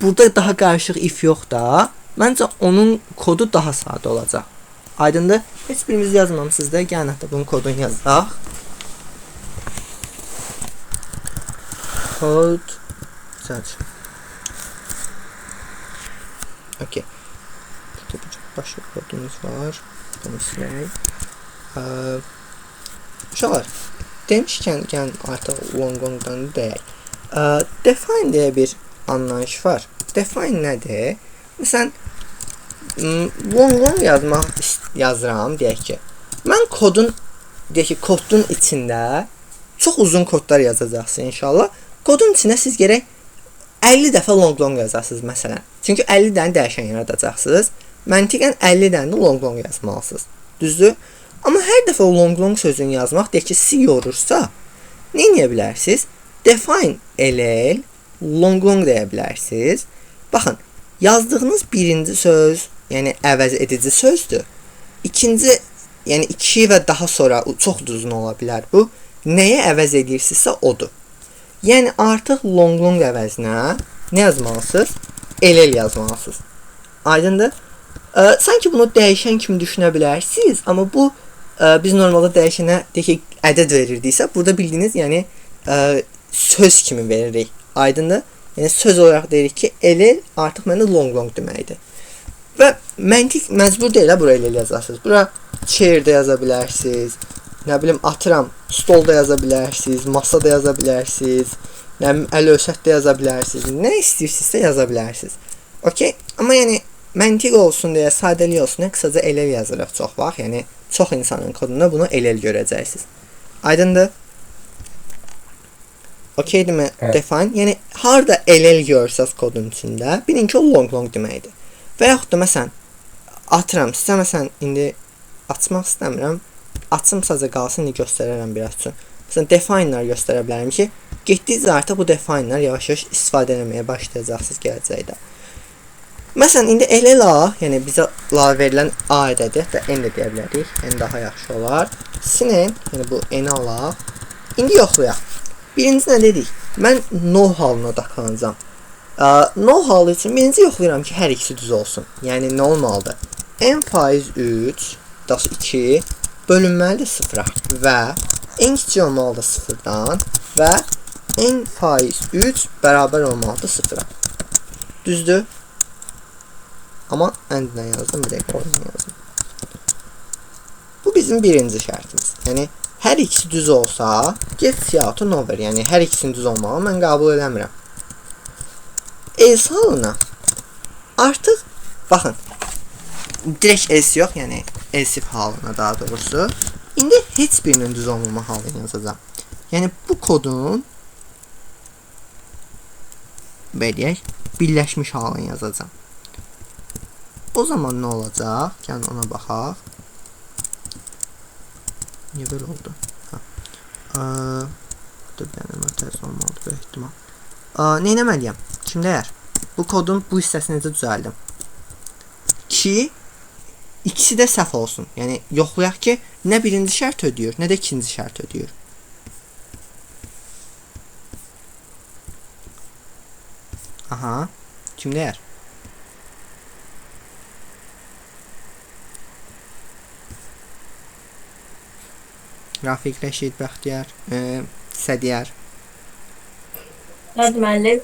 burada daha qarışıq if yox da. Məncə onun kodu daha sadə olacaq. Aydındır? Heç birimiz yazmamısınız da. Gəlin hətta bunun kodunu yazaq. Kod search. Okay. Başqa kodumuz var. Bunu silək. Uşaqlar, demişkən gəlin artıq long-longdan deyək. Define deyə bir anlayış var. Define nədir? Məsələn, long yazıram, deyək ki. Mən kodun içində çox uzun kodlar yazacaqsınız inşallah. Kodun içində siz gərək 50 dəfə long yazarsınız məsələn. Çünki 50 dənə dəyişən yaradacaqsınız. Məntiqən 50 dənə də long yazmalısınız. Düzdür? Amma hər dəfə long sözünü yazmaq, deyək ki, sizi yorursa, nə edə bilərsiniz? Define ll long deyə bilərsiniz. Baxın, yazdığınız birinci söz, yəni əvəz edici sözdür. İkinci, yəni 2 və daha sonra çox uzun ola bilər bu. Nəyə əvəz edirsinizsə odur. Yəni artıq long əvəzinə nə yazmalısınız? ll yazmalısınız. Aydındır? Sanki bunu dəyişən kimi düşünə bilərsiniz, amma bu biz normalda dəyişənə deyək ki, ədəd verirdiksə, burada bildiyiniz, yəni söz kimi veririk. Aydındır? Yəni söz olaraq deyirik ki, ll artıq məndə long deməkdir. Və məntiq məcbur deyil bura ll yazarsınız. Bura chair-də yaza bilərsiniz. Nə bilim, atıram, stolda yaza bilərsiniz, masada yaza bilərsiniz, nə bilim, əl-ölçətdə yaza bilərsiniz. Nə istəyirsinizsə yaza bilərsiniz. Okay? Amma yəni məntiq olsun deyə, sadəlik olsun deyə qısaca ll yazırıq çox vaxt. Yəni çox insanın kodunda bunu ll görəcəksiniz. Aydındır? Okeydirmi? Evet. Define. Yəni harda ll görürsəz kodun içində, bilin ki o long deməkdir. Və yaxud da məsələn atıram, sizə məsələn indi açmaq istəmirəm. Açım sadəcə qalsın, indi göstərərəm biraz üçün. Məsələn define'lar göstərə bilərəm ki, getdikcə artıq bu define'lar yavaş-yavaş istifadə etməyə başlayacaqsınız gələcəkdə. Məsələn indi ll, yəni bizə la verilən a ədədi, hətta n də deyə bilərik, n daha yaxşı olar. Sinin, yəni bu n alaq. İndi yoxlayaq. Birinci nə dedik? Mən no halına odaqlanacağam. No halı üçün birinci yoxlayıram ki, hər ikisi düz olsun. Yəni nə olmalıdır? n faiz 3, daha 2 bölünməlidir 0-a və n kiçik olmalıdır 0-dan və n faiz 3 bərabər olmalıdır 0-a. Düzdür? Amma and-lə yazdım, bir dəqiqə or-lə yazdım. Bu bizim birinci şərtimiz. Yəni hər ikisi düz olsa, get siyahıtı no ver. Yəni hər ikisinin düz olmağı mən qəbul eləmirəm. Else halına artıq baxın, direkt else yox, yəni elsif halına daha doğrusu. İndi heç birinin düz olmama halını yazacağam. Yəni bu kodun beləyək birləşmiş halını yazacağam. O zaman nə olacaq? Yəni ona baxaq. Niyə belə oldu? Burada bir dənə ters olmalıdır bu ehtimal. Nə etməliyəm? Kimdəyər? Bu kodun bu hissəsini necə düzəldim? Ki ikisi də səhv olsun. Yəni yoxlayaq ki, nə birinci şərt ödəyir, nə də ikinci şərt ödəyir. Aha. Kim deyər? Rafiq, Rəşid, Bəxtiyar, Sədiyar. Nə deməli?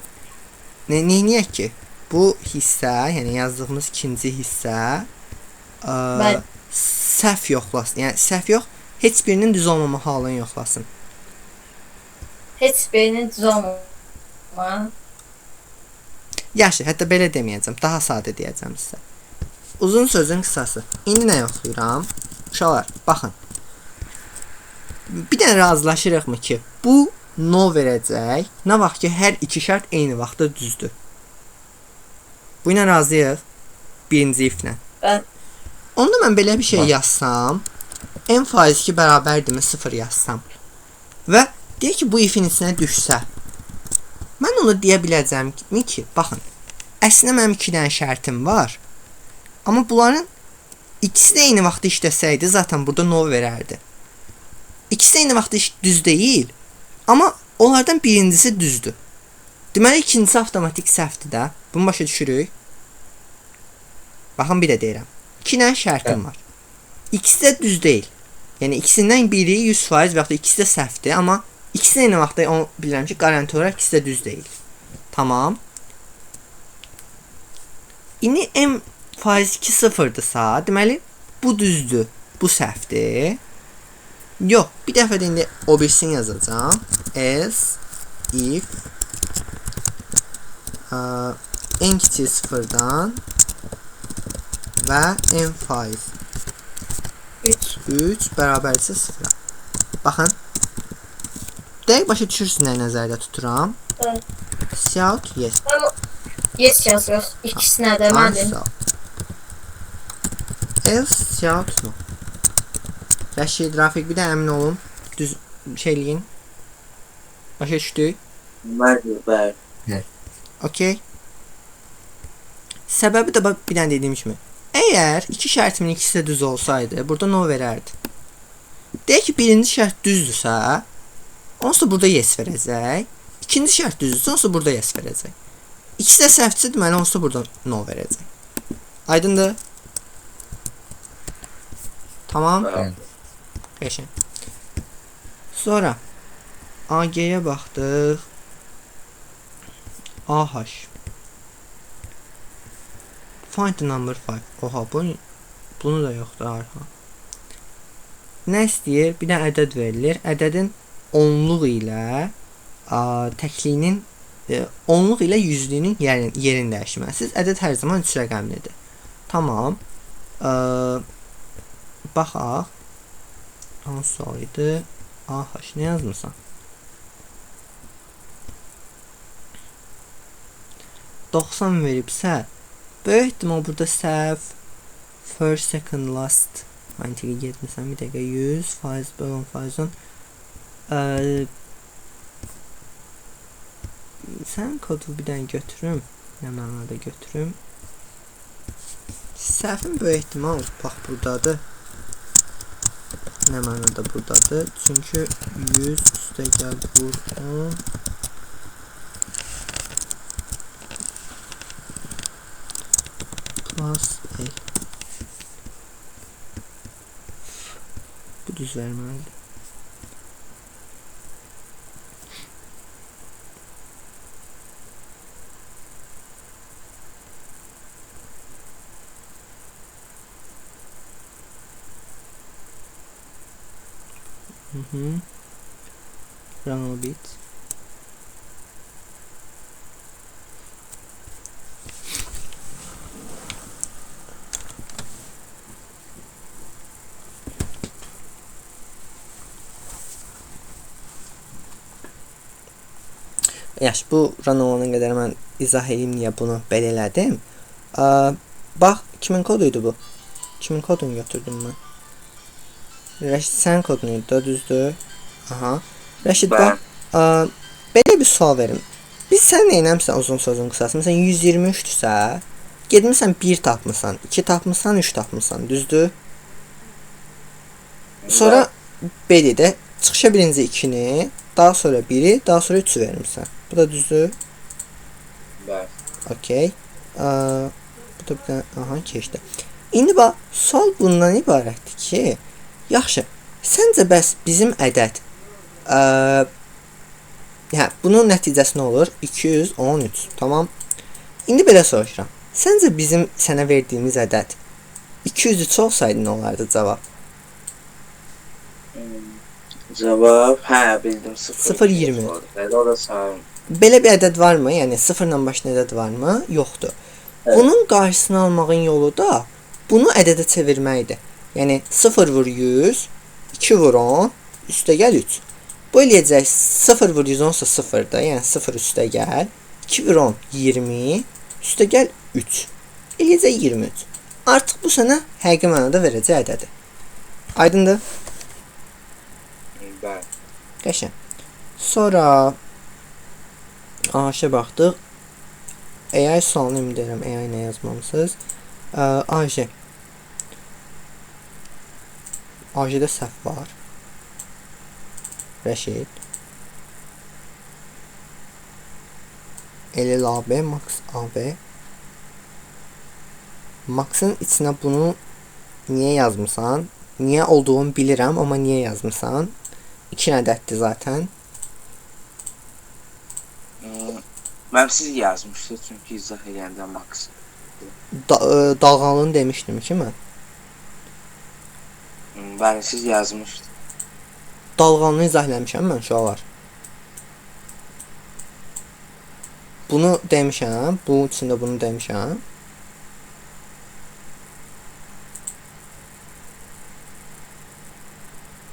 Neyniyək ki? Bu hissə, yəni yazdığımız ikinci hissə Bəli. səhv yoxlasın. Yəni səhv yox, heç birinin düz olmama halını yoxlasın. Heç birinin düz olmama. Yaxşı, hətta belə deməyəcəm, daha sadə deyəcəm sizə. Uzun sözün qısası. İndi nə yoxlayıram? Uşaqlar, baxın. Bir dənə razılaşırıqmı ki, bu no verəcək, nə vaxt ki, hər iki şərt eyni vaxtda düzdür. Bu ilə razıyıq. Birinci iflə. Bəli. Onda mən belə bir şey yazsam, n faiz 2 bərabərdirmi 0 yazsam və deyək ki, bu ifin içinə düşsə, mən onu deyə biləcəm ki, baxın, əslində mənim 2 dənə şərtim var, amma bunların ikisi də eyni vaxtda işləsəydi, zaten burada no verərdi. İkisi də eyni vaxtda düz deyil, amma onlardan birincisi düzdür. Deməli, ikincisi avtomatik səhvdir də. Bunu başa düşürük. Baxın, bir də deyirəm. 2 dənə şərtim var. İkisi də düz deyil. Yəni, ikisindən biri 100% və yaxud da ikisi də səhvdir, amma ikisi də eyni vaxtda onu bilirəm ki, garanti olaraq ikisi də düz deyil. Tamam. İndi m faiz 2 sıfırdırsa, deməli, bu düzdür, bu səhvdir. Yox, bir dəfə də indi o birisini yazacağım. Else if n kiçik sıfırdan və n faiz 3 bərabərsə 0-a. Baxın. Dəqiq başa düşürsünüz nə nəzərdə tuturam. Evet. Shout yes. Ama yes yazıyor. İkisine de mənim. Else shout no. Rəşid, Rafiq, bir də əmin olun. Düz şeyliyin. Başa düşdük. Bəli. Okey. Səbəbi də bir dənə dediyim kimi. Əgər iki şərtimin ikisi də düz olsaydı, burada no verərdi. Deyək ki, birinci şərt düzdürsə, onsuz da burada yes verəcək. İkinci şərt düzdürsə, onsuz da burada yes verəcək. İkisi də səhvdirsə, deməli, onsuz da burada no verəcək. Aydındır? Tamam. Qəşəng. Sonra AG-yə baxdıq. AH. Find the number 5. Oha, bunu da yoxdur arxa. Nə istəyir? Bir də ədəd verilir. Ədədin onluq ilə təkliyinin onluq ilə yüzlüyünün yerini dəyişməsiz. Ədəd hər zaman 3 rəqəmlidir. Tamam. Baxaq. Hansı sual idi? AH, nə yazmısan? 90 veribsə, böyük ehtimal burada səhv first, second, last mantiqi getmirsən, bir dəqiqə 100 faiz bölün faizon sən kodu bir dənə götürüm, nə mənada götürüm, səhvin böyük ehtimal bax buradadır, nə mənada buradadır, çünki 100 üstə gəl vur 10 plus A. Bu düz verməlidir. Run a bit. Yaxşı, bu run olana qədər mən izah edeyim niyə bunu belə elədim. Bax, kimin koduydu bu? Kimin kodunu götürdüm mən? Rəşid, sənin kodun idi, düzdür? Aha. Rəşid, bax, belə bir sual verim. Biz sən neynəmsən uzun sözün qısası? Məsələn, 123-dürsə, gedmirsən 1 tapmısan, 2 tapmısan, 3 tapmısan, düzdür? Sonra B-də çıxışa birinci 2-ni, daha sonra 1-i, daha sonra 3-ü vermirsən. Bu da düzdür? Bəli. Okey. Bu da bir dənə, aha, keçdi. İndi bax, sual bundan ibarətdir ki, yaxşı, səncə bəs bizim ədəd hə, bunun nəticəsi nə olur? 213. Tamam. İndi belə soruşuram. Səncə bizim sənə verdiyimiz ədəd 203 olsaydı nə olardı cavab? Cavab, hə, bildim, 0,20. O da sağ. Belə bir ədəd varmı? Yəni 0 ilə başlayan ədəd varmı? Yoxdur. Evet. Bunun qarşısını almağın yolu da bunu ədədə çevirməkdir. Yəni 0 vur 100, 2 vur 10, üstə gəl 3. Bu eləyəcək 0 vur 110 ise 0'da, yəni 0 üstə gəl, 2 vur 10 20, üstə gəl 3. Eləyəcək 23. Artıq bu sənə həqiqi mənada verəcək ədədi. Aydındır? Bəli. Qəşəng. Sonra AŞ baxdıq. AI sualını emin deyirəm. AI nə yazmamısınız? AŞ. AŞ'də səhv var. Rəşid. Elil AB, Max AB. Max'ın içinə bunu niyə yazmısan? Niyə olduğunu bilirəm, amma niyə yazmısan? 2 ədəddir zaten. Mən siz yazmışsınız çünki izah eləyəndə Max. Dalğanlığını demişdim ki mən. Bəli, siz yazmışdınız. Dalğanlığını izah eləmişəm mən uşaqlar. Bunu demişəm, bu içində bunu demişəm.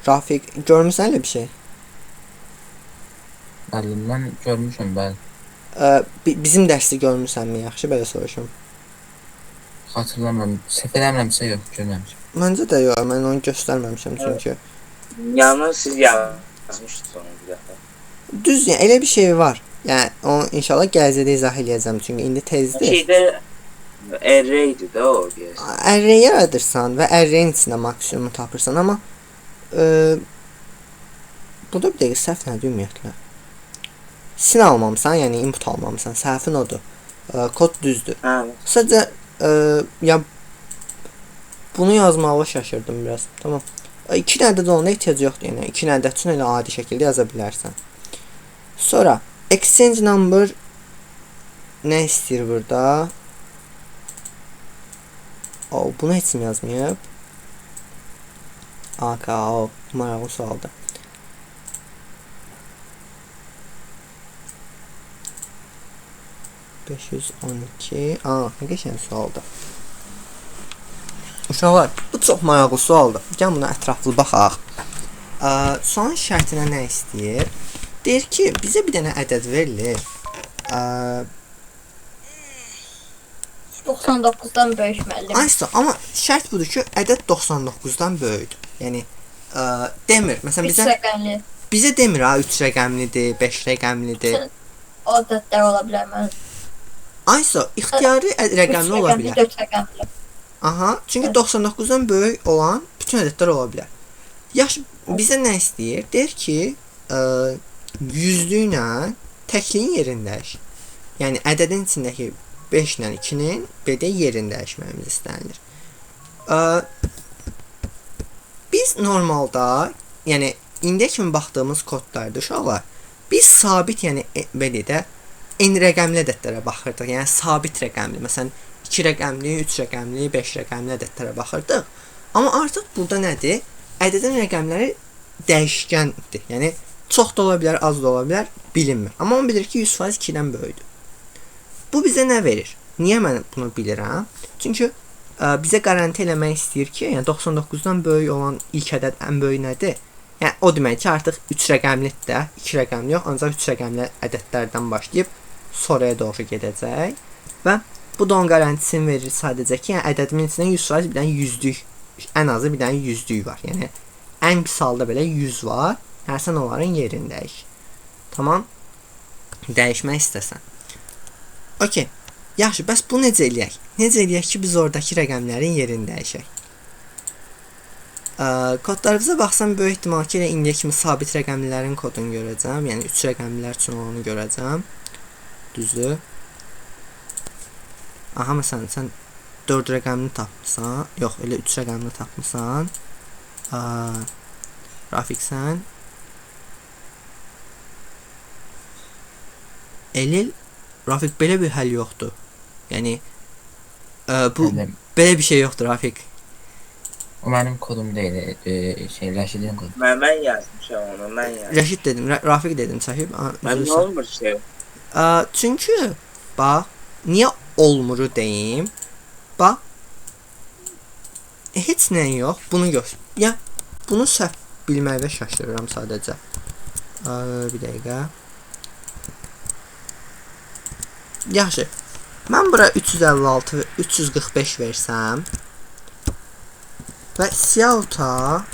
Rafiq, görmüsən elə bir şey? Bəli, mən görmüşəm, bəli. Bizim dərsi görmüsənmi? Yaxşı, belə soruşum. Xatırlamıram. Səhv eləmirəmsə yox, görməmişəm. Məncə də yox, mən onu göstərməmişəm çünki. Yəni siz yazmışdınız onu bir dəfə. Düz, yəni elə bir şey var. Yəni onu inşallah gələcəkdə izah eləyəcəm çünki indi tezdir. Şeydə array-dir də o deyəsən. Array yaradırsan və array-in içində maksimumu tapırsan, amma burada bir dəqiqə səhv nədir ümumiyyətlə? Sin almamısan, yəni input almamısan. Səhvin odur. Kod düzdür. Hə. Sadəcə ya bunu yazmağa şaşırdım biraz. Tamam. 2 ədəd olana ehtiyac yoxdur. Yəni 2 ədəd üçün elə adi şəkildə yaza bilərsən. Sonra exchange number nə istəyir burada? O, bunu heç kim yazmayıb. O maraqlı sualdır. Nə qəşəng sualdır. Uşaqlar, bu çox maraqlı sualdır. Gəlin buna ətraflı baxaq. Sualın şərtinə nə istəyir? Deyir ki, bizə bir dənə ədəd verilir. 99-dan böyük müəllim. Aysa, amma şərt budur ki, ədəd 99-dan böyükdür. Yəni demir. Məsələn 3 rəqəmli. bizə demir ha 3 rəqəmlidir, 5 rəqəmlidir. O ədədlər ola bilər mən. Aysa, ixtiyari rəqəmli ola bilər. 4 rəqəmli. Aha, çünki 99-dan böyük olan bütün ədədlər ola bilər. Yaxşı, bizə nə istəyir? Deyir ki, yüzlüklə təkliyin yerini dəyiş. Yəni ədədin içindəki 5 ilə 2-nin belə yerini dəyişməyimiz istənilir. Biz normalda, yəni indiyə kimi baxdığımız kodlarda uşaqlar, biz sabit, yəni belə də n rəqəmli ədədlərə baxırdıq. Yəni sabit rəqəmli, məsələn 2 rəqəmli, 3 rəqəmli, 5 rəqəmli ədədlərə baxırdıq. Amma artıq burada nədir? Ədədin rəqəmləri dəyişkəndir. Yəni çox da ola bilər, az da ola bilər, bilinmir. Amma onu bilir ki, 100% 2-dən böyükdür. Bu bizə nə verir? Niyə mən bunu bilirəm? Çünki bizə qaranti eləmək istəyir ki, yəni 99-dan böyük olan ilk ədəd ən böyük nədir? Yəni o demək ki, artıq 3 rəqəmlidir də, 2 rəqəmli yox, ancaq 3 rəqəmli ədədlərdən başlayıb sonraya doğru gedəcək. Və bu da onun qarantisini verir sadəcə ki, yəni ədədimin içində 100% bir dənə yüzlük, ən azı bir dənə yüzlük var. Yəni ən pis halda belə 100 var. Yəni sən onların yerini dəyiş. Tamam? Dəyişmək istəsən. Okey. Yaxşı, bəs bu necə eləyək? Necə eləyək ki, biz oradakı rəqəmlərin yerini dəyişək? Kodlarımıza baxsam, böyük ehtimal ki, elə indiyə kimi sabit rəqəmlilərin kodunu görəcəm. Yəni 3 rəqəmlilər üçün olanı görəcəm. Düzdür? Aha, məsələn, sən 4 rəqəmini tapmısan. Yox, elə 3 rəqəmini tapmısan. Rafiq sən. Elil, Rafiq, belə bir həll yoxdur. Yəni bu Mənim- belə bir şey yoxdur, Rafiq. O mənim kodum deyil, Rəşidin kodu. Mən yazmışam onu, mən yazmışam. Rəşid dedim, Rafiq dedim, sahib. Mən nə olmur ki? Çünki bax, niyə olmuru deyim? Bax, heç nə yox, bunu gör. Ya bunu səhv bilməkdə şaşırıram sadəcə. Bir dəqiqə. Yaxşı. Mən bura 356 və 345 versəm və Siyauta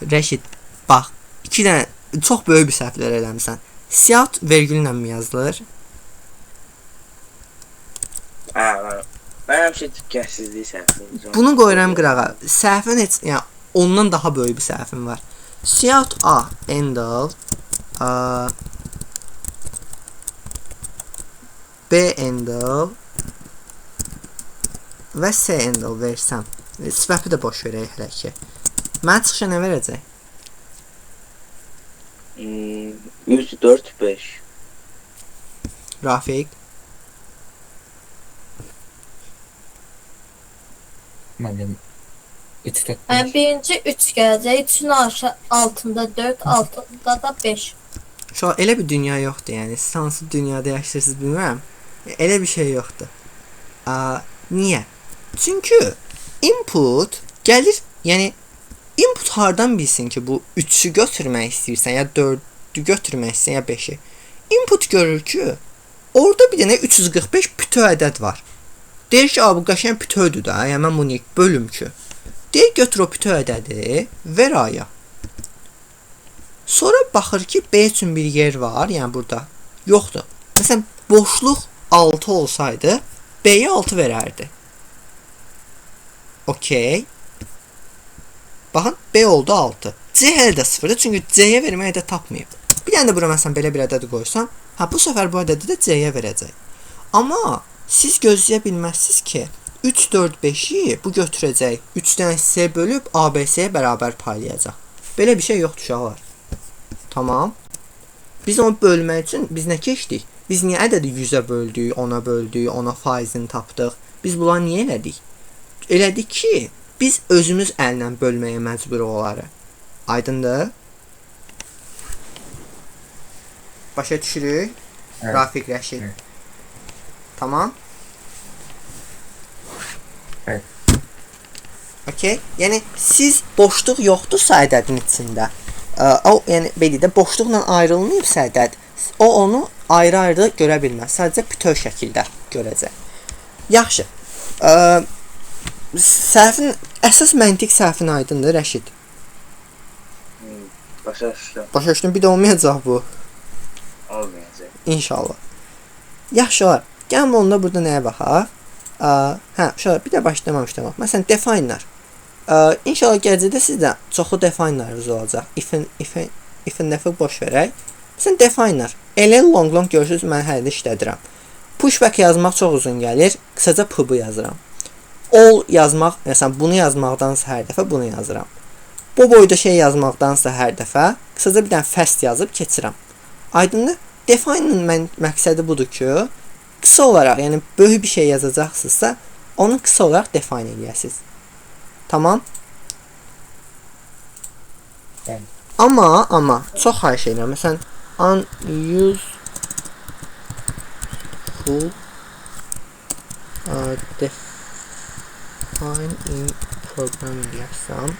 Rəşid, bax, 2 dənə çox böyük bir səhvlər eləmisən. Siyaut vergüllə mi yazılır? Mən həmişə diqqətsizlik səhv. Bunu qoyuram qırağa. Səhvin heç, yəni ondan daha böyük bir səhvin var. Siyaut A, Endal, B Endal və C Endal versəm. Swap-ı da boş verək hələ ki. Mənə çıxışa nə verəcək? 3, 4, 5. Rafiq. Mənim 3 4 Yəni birinci 3 gələcək, 3-ün altında 4, altında da 5. Şu an elə bir dünya yoxdur, yəni siz hansı dünyada yaşayırsınız bilmirəm. Elə bir şey yoxdur. Niyə? Çünki input gəlir, yəni input hardan bilsin ki, bu 3-ü götürmək istəyirsən, ya 4-ü götürmək istəyirsən, ya 5-i. Input görür ki, orada bir dənə 345 bütöv ədəd var. Deyir ki, bu qəşəng bütövdür da, yəni mən bunu bölüm ki. Deyir, götür o bütöv ədədi, ver A-ya. Sonra baxır ki, B üçün bir yer var, yəni burada yoxdur. Məsələn, boşluq 6 olsaydı, B-yə 6 verərdi. Okey. Baxın, B oldu 6. C hələ də 0-dır, çünki C-yə vermək ədəd tapmayıb. Bir dənə də bura məsələn belə bir ədəd qoysam, bu səfər bu ədədi də C-yə verəcək. Amma siz gözləyə bilməzsiniz ki, 3, 4, 5-i bu götürəcək, 3-dən C bölüb ABC-yə bərabər paylayacaq. Belə bir şey yoxdur uşaqlar. Tamam. Biz onu bölmək üçün biz nə keçdik? Biz niyə ədədi 100-ə böldük, 10-a böldük, 10-a faizini tapdıq? Biz bunları niyə elədik? Elədik ki, biz özümüz əllə bölməyə məcbur olarıq. Aydındır? Başa düşürük? Evet. Rafiq, Rəşid. Evet. Tamam. Evet. Okey. Yəni siz boşluq yoxdursa ədədin içində, o yəni belə də boşluqla ayrılmayıbsa ədəd, o onu ayrı-ayrı görə bilməz. Sadəcə bütöv şəkildə görəcək. Yaxşı. Səhvin əsas məntiq səhvin aydındır, Rəşid. Başa düşdüm. Başa düşdün, bir də olmayacaq bu. Olmayacaq. İnşallah. Yaxşılar. Gəlin onda burada nəyə baxaq? Şöyle bir də başlamamışdım. Məsələn, define-lar. İnşallah gələcəkdə sizdə çoxlu define-larınız olacaq. If-in dəfə boş verək. Məsələn, define-lar. Elə long görürsünüz, mən hələ də işlədirəm. Pushback yazmaq çox uzun gəlir. Qısaca pub yazıram. All yazmaq, məsələn, bunu yazmaqdansa hər dəfə bunu yazıram. Bu boyda şey yazmaqdansa hər dəfə qısaca bir dənə fast yazıb keçirəm. Aydındır? Define-ın məqsədi budur ki, qısa olaraq, yəni böyük bir şey yazacaqsınızsa, onu qısa olaraq define edəsiniz. Tamam? Evet. Amma çox xahiş edirəm. Məsələn, unuseful define in programming yazsam.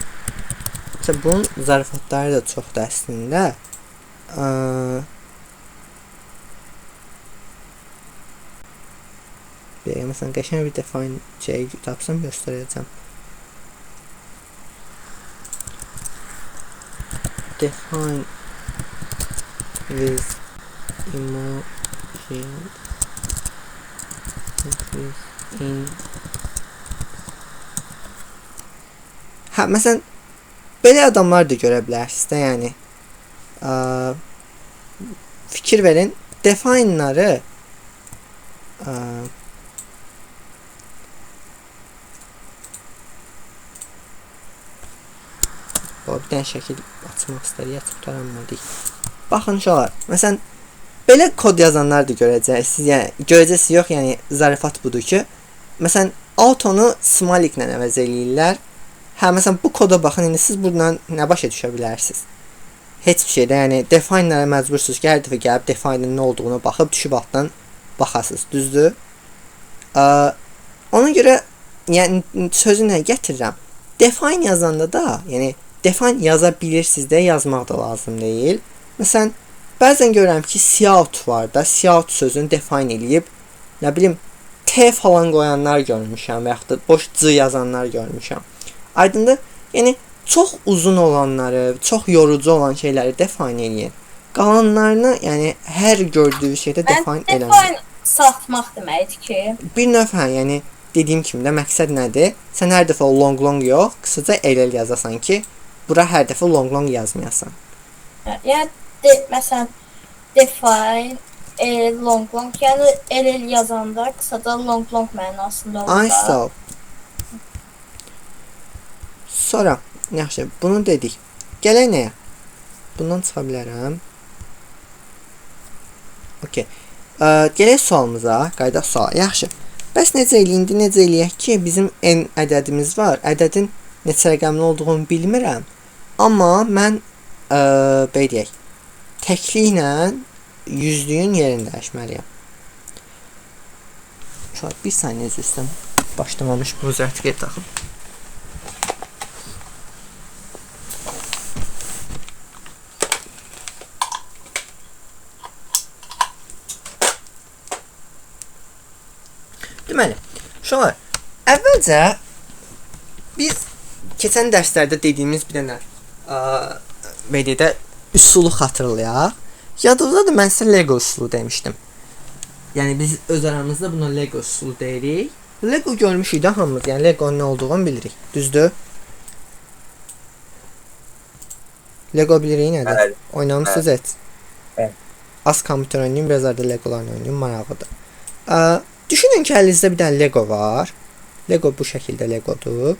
Məsələn, bunun zarafatları da çoxdur əslində. Məsələn, qəşəng bir define şey tapsam göstərəcəm. Define with emotion in məsələn belə adamlar da görə bilərsiniz də, yəni fikir verin, define-ları O bir dənə şəkil açmaq istədik, açıb qutaranmadık. Baxın uşaqlar, məsələn belə kod yazanlar da görəcəksiniz. Yəni görəcəksiniz yox, yəni zarafat budur ki, məsələn autonu smoliklə əvəz eləyirlər. Hə, məsələn bu koda baxın, indi siz bundan nə başa düşə bilərsiniz? Heç bir şeydə, yəni define-lərə məcbursunuz ki, hər dəfə gəlib define-nin nə olduğunu baxıb düşüb altdan baxasınız, düzdür? Ona görə yəni sözü nə gətirirəm? Define yazanda da, yəni define yaza bilirsiniz də, yazmaq da lazım deyil. Məsələn, bəzən görürəm ki, cout var da, cout sözünü define eləyib, nə bilim, T falan qoyanlar görmüşəm və yaxud da boş C yazanlar görmüşəm. Aydındır? Yəni çox uzun olanları, çox yorucu olan şeyləri define eləyin. Qalanlarını, yəni hər gördüyü şeydə define eləməyin. Define satmaq deməkdir ki, Bir növ hə, yəni dediyim kimi də məqsəd nədir? Sən hər dəfə long yox, qısaca el yazasan ki, bura hər dəfə long yazmayasan. yəni məsələn define long, yəni el yazanda qısaca long mənasında olur. Ay sağ ol. Sonra, yaxşı, bunu dedik. Gələk nəyə? Bundan çıxa bilərəm. Okey. Gələk sualımıza, qayıdaq suala. Yaxşı. Bəs necə eləyək? İndi necə eləyək ki, bizim n ədədimiz var. Ədədin neçə rəqəmli olduğunu bilmirəm. Amma mən belə deyək, təkliklə yüzlüyün yerini dəyişməliyəm. Şöyle bir saniye üzüstüm. Başlamamış bu zərtiqet taxım. Deməli, uşaqlar, əvvəlcə biz keçən dərslərdə dediyimiz bir dənə belə üsulu xatırlayaq. Yadınızdadır, mən sizə Lego üsulu demişdim. Yəni biz öz aramızda buna Lego üsulu deyirik. Lego görmüşük də hamımız, yəni Lego'nun nə olduğunu bilirik. Düzdür? Lego bilirik nədir? Bəli. Oynamışsınız et. Bəli. Az kompüter oynayın, biraz da Lego'larla oynayın, maraqlıdır. Düşünün ki, əlinizdə bir dənə Lego var. Lego bu şəkildə Legodur.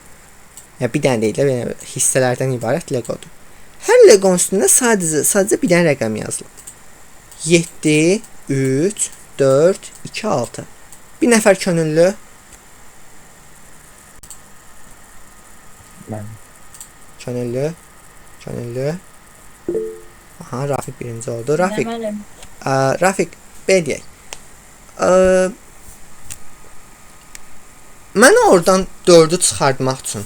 Yəni bir dənə deyil də, hissələrdən ibarət Legodur. Hər Lego'nun üstündə sadəcə bir dənə rəqəm yazılıb. 7, 3, 4, 2, 6. Bir nəfər könüllü. Mən. Könüllü. Aha, Rafik birinci oldu. Rafik, Deməlim, Rafik, belə deyək. Mən oradan 4'ü çıxartmaq üçün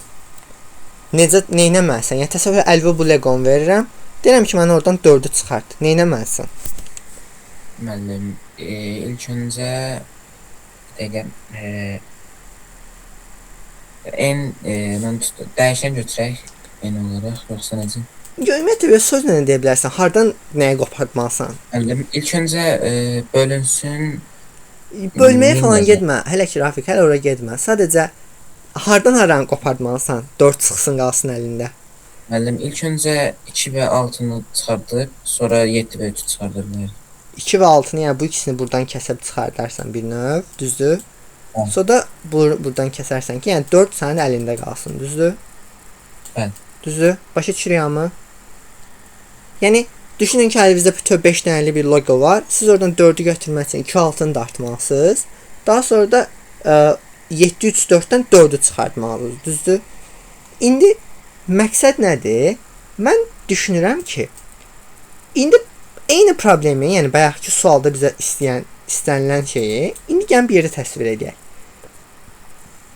neynəməlisən? Yəni təsəvvür əlvə bu Lego'nu verirəm. Deyirəm ki, mən oradan 4'ü çıxart. Neynəməlisən? Müəllim, ilk öncə dəyişən götürək n olaraq, yoxsa necə? Ümumiyyətlə sözlə deyə bilərsən. Hardan nəyə qopartmalısan? Müəllim, ilk öncə bölünsün. Bölməyə falan Yazın. getmə. Hələ ki Rafik, hələ ora getmə. Sadəcə hardan qopartmalısan? 4 çıxsın, qalsın əlində. Müəllim, ilk öncə 2 və 6-nı çıxardıb, sonra 7 və 3-ü çıxardırlar. 2 və 6-nı, yəni bu ikisini buradan kəsib çıxardarsan bir növ, düzdür? Bəli. Sonra da buradan kəsərsən ki, yəni 4 sənin əlində qalsın, düzdür? Bəli. Düzdür? Başa düşürük amma? Yəni düşünün ki, əlinizdə bütöv 5 dənəli bir logo var. Siz oradan 4'ü götürmək üçün 2 6-nı da artmalısınız. Daha sonra da 7 3 4-dən 4'ü çıxartmalısınız, düzdür? İndi məqsəd nədir? Mən düşünürəm ki, indi eyni problemi, yəni bayaqki sualda bizə istənilən şeyi indi gəlin bir yerdə təsvir edək.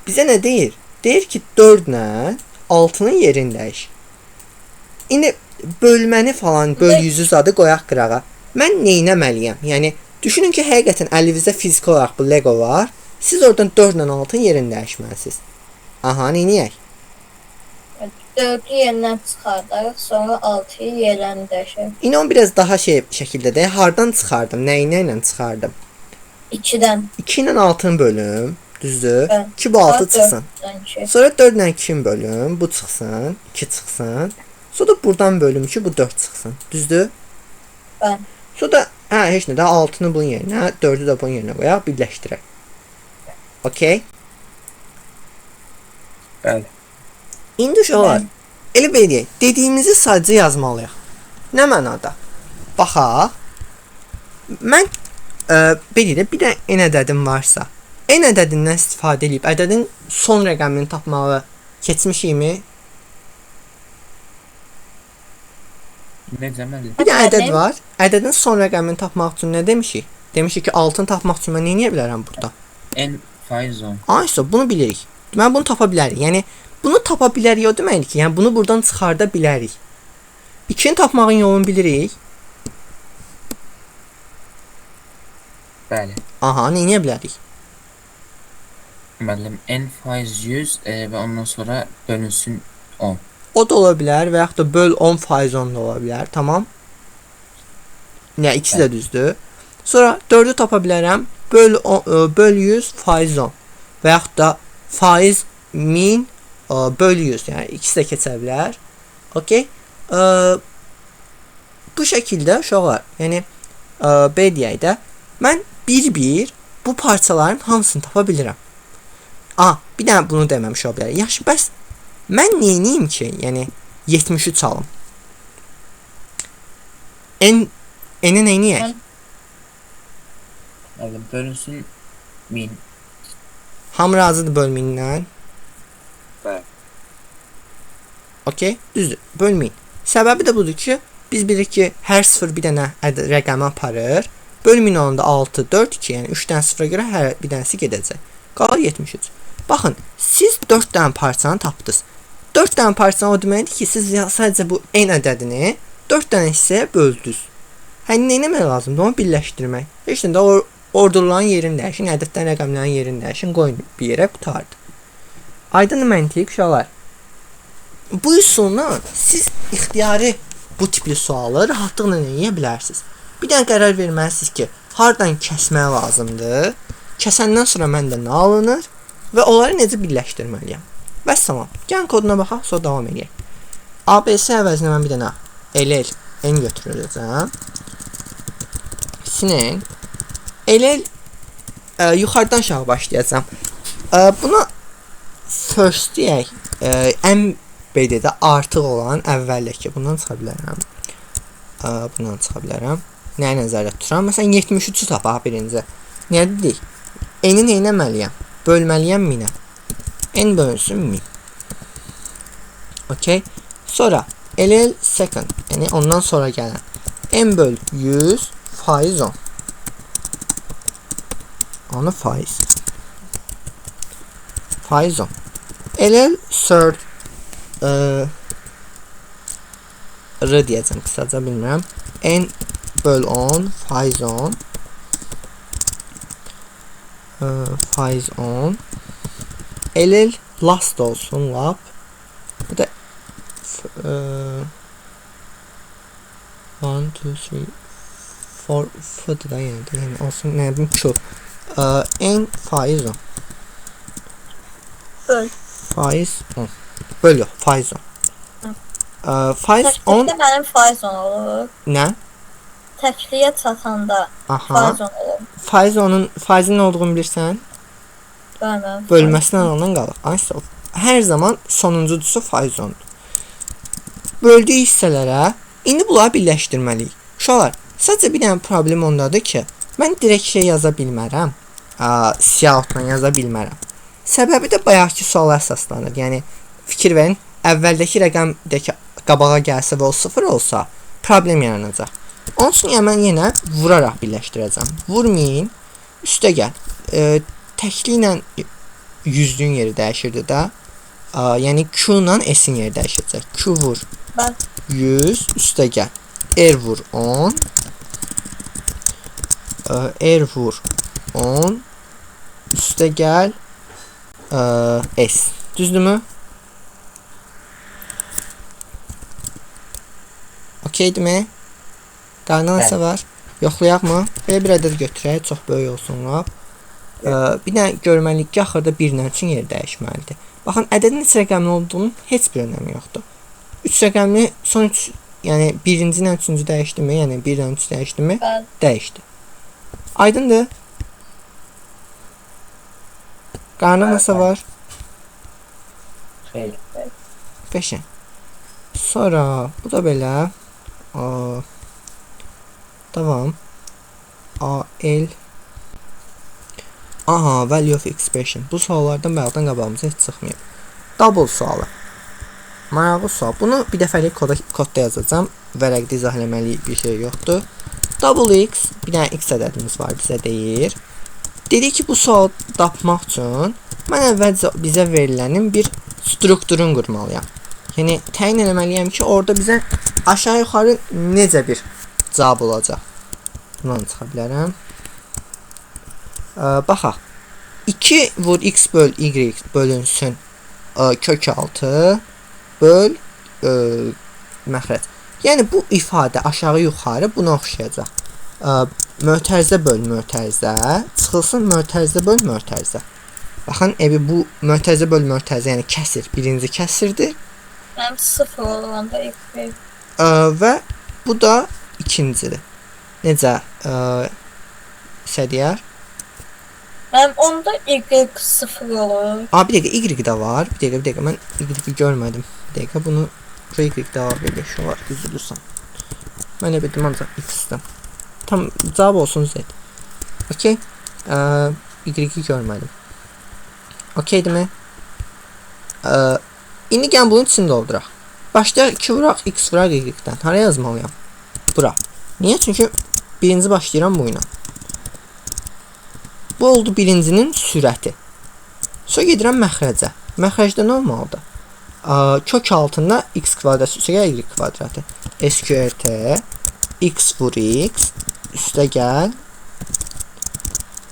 Bizə nə deyir? Deyir ki, 4-lə 6-nın yerini dəyiş. İndi bölməni falan, böl 100 zadı qoyaq qırağa. Mən neynəməliyəm? Yəni düşünün ki, həqiqətən əlinizdə fiziki olaraq bu Lego var. Siz oradan 4-lə 6-nın yerini dəyişməlisiniz. Aha, neyniyək? 4'ü yerindən çıxardarıq, sonra 6'yı yerlərini dəyişək. İndi onu biraz daha şəkildə də hardan çıxardım? Nə ilə çıxardım? 2-dən 2 ilə 6-nı bölüm, düzdür? Bəli. 2 bu 6 çıxsın. 4'dən 2. Sonra 4 ilə 2-ni bölüm, bu çıxsın, 2 çıxsın. Sonra da buradan bölüm ki, bu 4 çıxsın. Düzdür? Bəli. Sonra da heç nə də 6-nı bunun yerinə, 4'ü də bunun yerinə qoyaq, birləşdirək. Okay? Bəli. İndi uşaqlar, Elə belə deyək, dediyimizi sadəcə yazmalıyıq. Nə mənada? Baxaq. Mən belə də bir də n ədədim varsa, n ədədindən istifadə edib ədədin son rəqəmini tapmağı keçmişikmi? Necə müəllim? Bir də ədəd var. Ədədin son rəqəmini tapmaq üçün nə demişik? Demişik ki, 6-nı tapmaq üçün mən nə edə bilərəm burada? N faiz 10. Aysa bunu bilirik. Mən bunu tapa bilərik. Yəni bunu tapa bilərik o deməkdir ki, yəni bunu buradan çıxarda bilərik. 2-ni tapmağın yolunu bilirik. Bəli. Aha, nə edə bilərik? Müəllim, n faiz 100 və ondan sonra bölünsün 10. O da ola bilər və yaxud da böl 10% da ola bilər. Tamam. Yəni ikisi də düzdür. Sonra 4-ü tapa bilərəm. Böl 100 faiz 10 və yaxud da faiz 1000 böl 100. Yəni ikisi də keçə bilər. Okay. Bu şəkildə uşaqlar, yəni B deyək də mən bir-bir bu parçaların hamısını tapa bilirəm. Bir dənə bunu deməmiş ola bilər. Yaxşı, bəs mən neyniyim ki, yəni 73 alım? N-i neyniyək? Müəllim, bölünsün 1000. Hamı razıdır bölməyindən? Bəli. Okay, düzdür, bölməyin. Səbəbi də budur ki, biz bilirik ki, hər sıfır bir dənə rəqəmi aparır. Bölməyin olanda 6, 4, 2, yəni 3 dənə sıfıra görə hər bir dənəsi gedəcək. Qalır 73. Baxın, siz 4 dənə parçanı tapdınız. 4 dənə parçanı o deməkdir ki, siz sadəcə bu n ədədini 4 dənə hissəyə böldünüz. Nə etmək lazımdır? Onu birləşdirmək. Heç də orduların yerini dəyişin, ədəddən rəqəmlərin yerini dəyişin, qoyun bir yerə qutardı. Aydın məntiq uşaqlar. Bu üsulla siz ixtiyari bu tipli sualı rahatlıqla eləyə bilərsiniz. Bir dənə qərar verməlisiniz ki, hardan kəsmək lazımdır, kəsəndən sonra məndə nə alınır və onları necə birləşdirməliyəm. Vəssalam. Gəlin koduna baxaq, sonra davam edək. ABC əvəzinə mən bir dənə n götürəcəm. Sinin yuxarıdan aşağı başlayacağam. Buna first deyək, ən BD-də artıq olan əvvəldəki bundan çıxa bilərəm. Bundan çıxa bilərəm. Nəyə nəzərdə tuturam? Məsələn 73-ü tapaq birinci. Nə dedik? N-i nə etməliyəm? Bölməliyəm 1000-ə. N bölünsün 1000. Okay. Sonra LL second, yəni ondan sonra gələn n böl 100 faiz 10. Onu faiz. Faiz 10. LL third r deyəcəm, qısaca bilmirəm. N böl 10 faiz 10. Faiz 10. LL last olsun, lap. Bu da 1, 2, 3, 4 fıdır da yəni olsun, nə bileyim, Q. N faiz 10. Böl. Faiz 10. Böl yox, faiz 10. Faiz 10. Təklikdə mənim faiz 10 olur. Nə? Təkliyə çatanda faiz 10 olur. Faiz 10-un faizin nə olduğunu bilirsən? Bilməm. Bölməsindən ondan qalır. Aysa hər zaman sonuncusu faiz 10-dur. Böldüyü hissələrə indi bunları birləşdirməliyik. Uşaqlar, sadəcə bir dənə problem ondadır ki, mən direkt şey yaza bilmərəm. Siyahutla yaza bilmərəm. Səbəbi də bayaqki suala əsaslanır. Yəni fikir verin, əvvəldəki rəqəmdəki qabağa gəlsə və o 0 olsa, problem yaranacaq. Onun üçün mən yenə vuraraq birləşdirəcəm. Vurmayın, üstə gəl. Təkli ilə 100-lüyün yeri dəyişirdi də. Yəni Q ilə S-in yeri dəyişəcək. Q vur 100, üstə gəl. R vur 10. R vur 10. Üstə gəl. S. Düzdürmü? Okeydirmi? Daha nəsə var? Yoxlayaq mı? Belə bir ədəd götürək, çox böyük olsun lap. Bir dənə görməliyik ki, axırda 1-lə 3-ün yeri dəyişməlidir. Baxın, ədədin neçə rəqəmli olduğunun heç bir önəmi yoxdur. 3 rəqəmli son 3, yəni 1-ci ilə 3-cü dəyişdimi? Yəni 1-lə 3 dəyişdimi? Dəyişdi. Aydındır? Qarnı nəsə var? Xeyr. 5. Sonra bu da belə. Davam. AL. Aha, value of expression. Bu suallardan bayaqdan qabağımıza heç çıxmayıb. Double sualı. Maraqlı sual. Bunu bir dəfəlik kodda yazacağam. Vərəqdə izah eləməli bir şey yoxdur. Double x, bir dənə x ədədimiz var, bizə deyir. Dedi ki, bu sualı tapmaq üçün mən əvvəlcə bizə verilənin bir strukturunu qurmalıyam. Yəni təyin eləməliyəm ki, orada bizə aşağı-yuxarı necə bir cavab olacaq. Bundan çıxa bilərəm. Baxaq. 2 vur x böl y bölünsün kök 6 böl məxrəc. Yəni bu ifadə aşağı-yuxarı buna oxşayacaq. Mötərizə böl mötərizə çıxılsın mötərizə böl mötərizə. Baxın, bu mötərizə böl mötərizə, yəni kəsir. Birinci kəsirdir. Mənim 0 olanda x Və bu da ikincidir. Necə deyər? Mənim onda y 0 olur. Bir dəqiqə y də var. Bir dəqiqə mən y görmədim. Bir dəqiqə bunu y də var, belə şey var, üzülürsən. Mən bildim ancaq x-dən. Tam cavab olsun z. Okey. Y görmədim. Okeydimi? İndi gəlin bunun içini dolduraq. Başda 2 vuraq, x vuraq y-dən. Hara yazmalıyam? Bura. Niyə? Çünki birinci başlayıram bu ilə. Bu oldu birincinin sürəti. Sonra gedirəm məxrəcə. Məxrəcdə nə olmalıdır? Kök altında x kvadrat üstə gəl y kvadratı. SQRT x vur x üstə gəl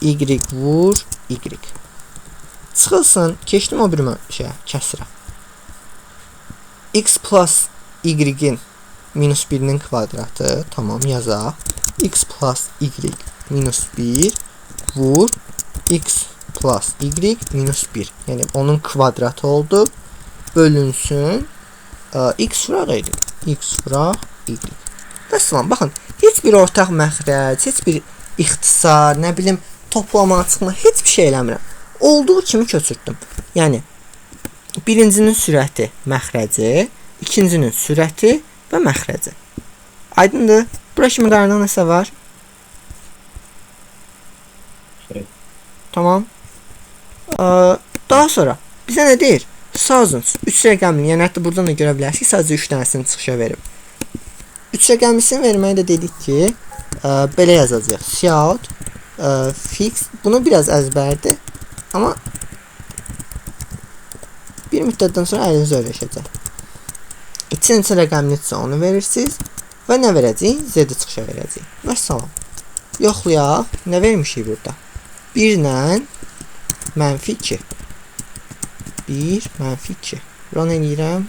y vur y. Çıxılsın, keçdim o bir kəsirə. X plus y-in minus 1-nin kvadratı, tamam, yazaq. X plus y minus 1 vur x plus y minus 1. Yəni onun kvadratı oldu. Bölünsün x vuraq y. X vuraq y. Bəs baxın, heç bir ortaq məxrəc, heç bir ixtisar, nə bilim, toplama, çıxma, heç bir şey eləmirəm. Olduğu kimi köçürtdüm. Yəni birincinin sürəti məxrəci, ikincinin sürəti və məxrəci. Aydındır? Bura kimi qaynaq nəsə var? Tamam. Daha sonra bizə nə deyir? Sazın 3 rəqəmini, yəni hətta buradan da görə bilərsiniz ki, sadəcə 3 dənəsini çıxışa verib. 3 rəqəmlisini verməyi də dedik ki, belə yazacaq. Cout fix. Bunu biraz əzbərdir. Amma bir müddətdən sonra əlinizə öyrəşəcək. İçin rəqəmlidirsə onu verirsiniz və nə verəcəyik? Z-i çıxışa verəcəyik. Və salam. Yoxlayaq. Nə vermişik burada? 1 ilə mənfi 2. 1 mənfi 2. Run eləyirəm.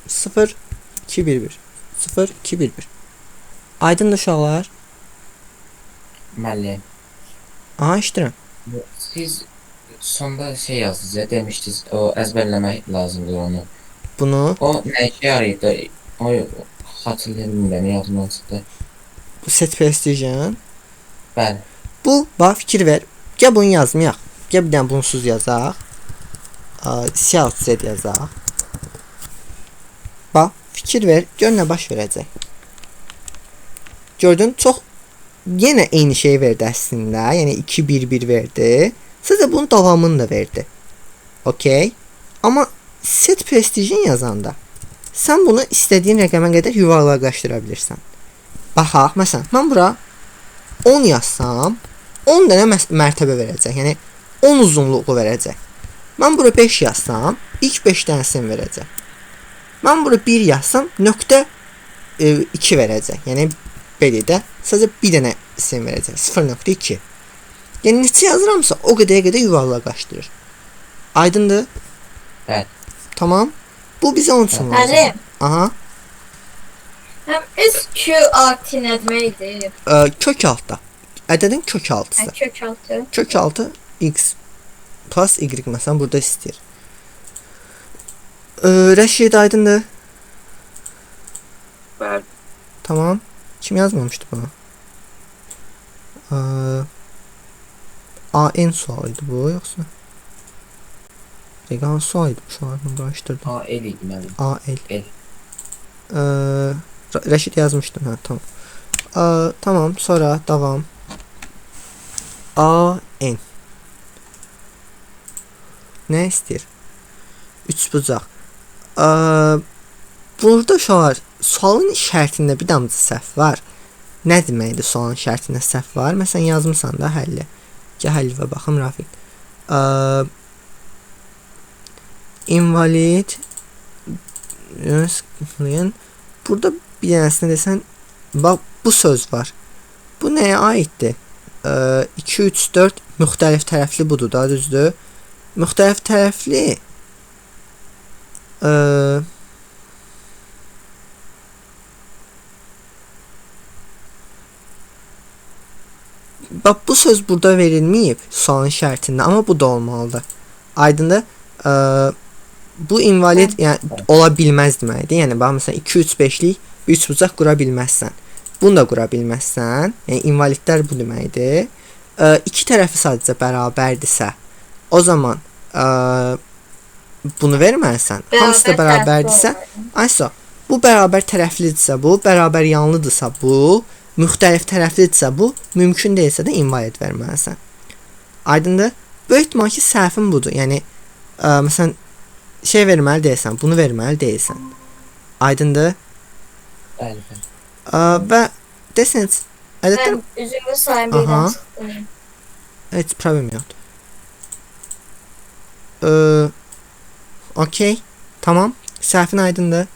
0 2 1 1. 0 2 1 1. Aydındır uşaqlar? Müəllim. Aha, işdirəm. Siz sonda yazdınız ya, demişdiniz o əzbərləmək lazımdır onu. Bunu O nə işə yarayır da? O xatırlaya bilmirəm, yadımdan çıxdı. bu set precision. Bəli. Bu, bax, fikir ver. Gəl bunu yazmayaq. Gəl bir dənə bunsuz yazaq. Cout Z yazaq. Bax, fikir ver. Gör nə baş verəcək. Gördün, çox yenə eyni şey verdi əslində. Yəni 2 1 1 verdi. Sizə bunun davamını da verdi. Okey. Amma set precision yazanda sən bunu istədiyin rəqəmə qədər yuvarlaqlaşdıra bilirsən. Baxaq, məsələn, mən bura 10 yazsam, 10 dənə mərtəbə verəcək. Yəni 10 uzunluğu verəcək. Mən bura 5 yazsam, ilk 5 dənəsini verəcək. Mən bura 1 yazsam, nöqtə 2 verəcək. Yəni belə də sadəcə bir dənəsini verəcək. 0.2. Yəni neçə yazıramsa, o qədər yuvarlaqlaşdırır. Aydındır? Bəli. Tamam. Bu bizə onun üçün lazım. Müəllim. Aha. Həm SQRT nə deməkdir? Kök altda. Ədədin kök altısı. Kök altı. Kök altı x plus y məsələn burada istəyir. Rəşid, aydındır? Bəli. Tamam. Kim yazmamışdı bunu? AN sualıydı bu, yoxsa? Hansı sualıydı bu sualını qarışdırdım. A el idi mənim. A, L. El. Rəşid yazmışdın, hə, tamam. Tamam, sonra davam. A, N. Nə istəyir? Üçbucaq. Burada uşaqlar, sualın şərtində bir damcı səhv var. Nə deməkdir sualın şərtində səhv var? Məsələn, yazmısan da həlli. Gəl həlli baxım, Rafiq. Invalid. Burada bir dənəsinə desən, bax, bu söz var. Bu nəyə aiddir? 2, 3, 4 müxtəlif tərəfli budur da, düzdür? Müxtəlif tərəfli bax, bu söz burada verilməyib sualın şərtində, amma bu da olmalıdır. Aydındır? Bu invalid yəni ola bilməz deməkdir. Yəni bax, məsələn 2, 3, 5-lik bir üçbucaq qura bilməzsən. Bunu da qura bilməzsən. Yəni invalidlər bu deməkdir. İki tərəfi sadəcə bərabərdirsə, o zaman bunu verməlisən. Hamısı da bərabərdirsə, aysa bu bərabər tərəflidirsə, bu bərabər yanlıdırsa, bu müxtəlif tərəflidirsə, bu mümkün deyilsə də invalid verməlisən. Aydındır? Böyük ehtimal ki, səhvin budur. Yəni məsələn şey verməli deyilsən, bunu verməli deyilsən. Aydındır? Bəli. Və desiniz, ədətən Mən üzümü sayım birdən çıxdım. heç problem yoxdur. Okey, tamam. Səhvin aydındır.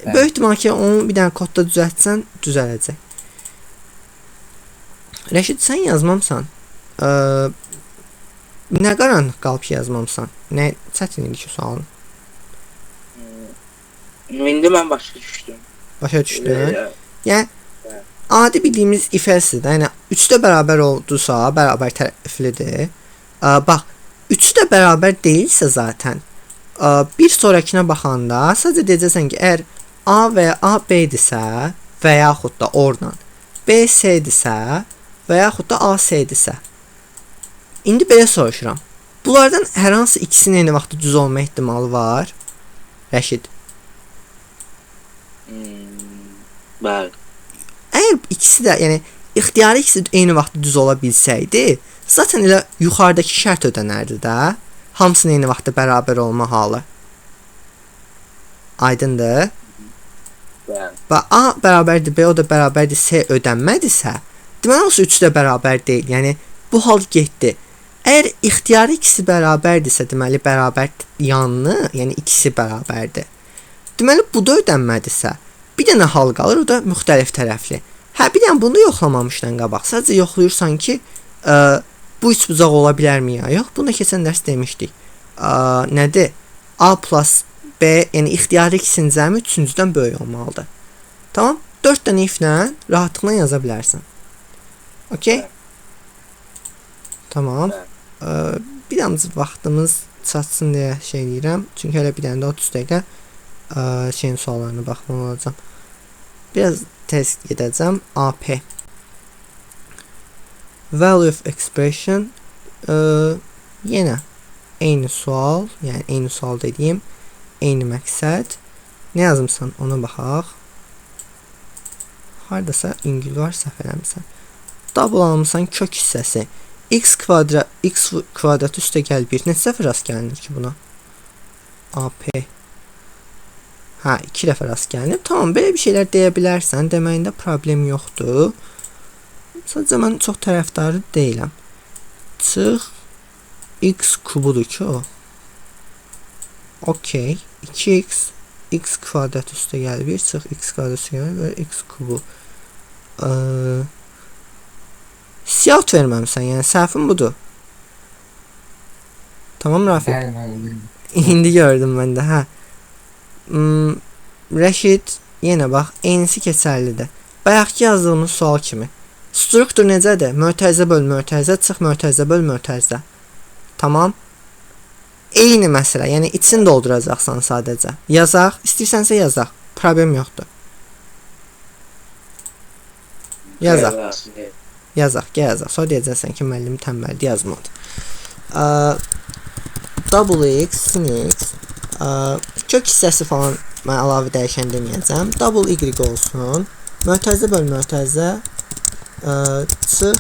Böyük ehtimal ki, onu bir dənə kodda düzəltsən, düzələcək. Rəşid, sən yazmamsan. Nə qaranlıq qalıb ki, yazmamsan? Nə çətin idi ki, sualın? İndi mən başa düşdüm. Başa düşdün? Yəni, adi bildiyimiz if else-dir. Yəni, 3-də bərabər oldusa, bərabər tərəflidir. Bax, 3-ü də bərabər deyilsə zaten, bir sonrakına baxanda sadəcə deyəcəksən ki, əgər A və ya A B-dirsə və yaxud da oradan B C-dirsə və yaxud da A C-dirsə. İndi belə soruşuram. Bunlardan hər hansı ikisinin eyni vaxtda düz olma ehtimalı var? Rəşid. Bəli. Əgər ikisi də, yəni ixtiyari ikisi eyni vaxtda düz ola bilsəydi, zaten elə yuxarıdakı şərt ödənərdi də. Hamısının eyni vaxtda bərabər olma halı. Aydındır? Bəli. Və A bərabərdir B, o da bərabərdir C ödənmədirsə, deməli olsa 3 də bərabər deyil. Yəni bu hal getdi. Əgər ixtiyari ikisi bərabərdirsə, deməli bərabər yanlı, yəni ikisi bərabərdir. Deməli bu da ödənmədirsə, bir dənə hal qalır, o da müxtəlif tərəfli. Hə, bir dənə bunu yoxlamamışdan qabaq. Sadəcə yoxlayırsan ki, bu üçbucaq ola bilərmi ya? Yox, bunu da keçən dərs demişdik. Nədir? A plus B, yəni ixtiyari ikisinin cəmi üçüncüdən böyük olmalıdır. Tamam? 4 dənə iflə rahatlıqla yaza bilərsən. Okey? Tamam. Bir damcı vaxtımız çatsın deyə şey deyirəm. Çünki hələ bir dənə də 30 dəqiqə şeyin suallarına baxmalı olacağam. Biraz tez gedəcəm. AP. Value of expression. Yenə eyni sual. Yəni eyni sual dediyim. Eyni məqsəd. Nə yazımsan ona baxaq. Haradasa ingil var, səhv eləmirsən. Double almısan kök hissəsi. X kvadrat üstə gəl 1. Neçə dəfə rast gəlinir ki buna? AP. Hə, 2 dəfə rast gəlinir. Tamam, belə bir şeylər deyə bilərsən. Deməyində problem yoxdur. Sadəcə mən çox tərəfdarı deyiləm. Çıx X kubudur ki o. Okey. 2x x kvadrat üstə gəl 1 çıx x kvadrat üstə gəl və x kubu. Siyahut verməmsən, yəni səhvin budur. Tamam Rafiq? İndi gördüm mən də, hə. Rəşid, yenə bax, eynisi keçərlidir. Bayaqki yazdığımız sual kimi. Struktur necədir? Mötərizə böl mötərizə, çıx mötərizə böl mötərizə. Tamam. Eyni məsələ, yəni içini dolduracaqsan sadəcə. Yazaq, istəyirsənsə yazaq. Problem yoxdur. Yazaq. Yazaq, gəl yazaq. Sonra deyəcəksən ki, müəllim tənbəldir, yazmadı. double x, sin x, kök hissəsi falan mən əlavə dəyişən deməyəcəm. Double y olsun. Mötərizə böl mötərizə, çıx,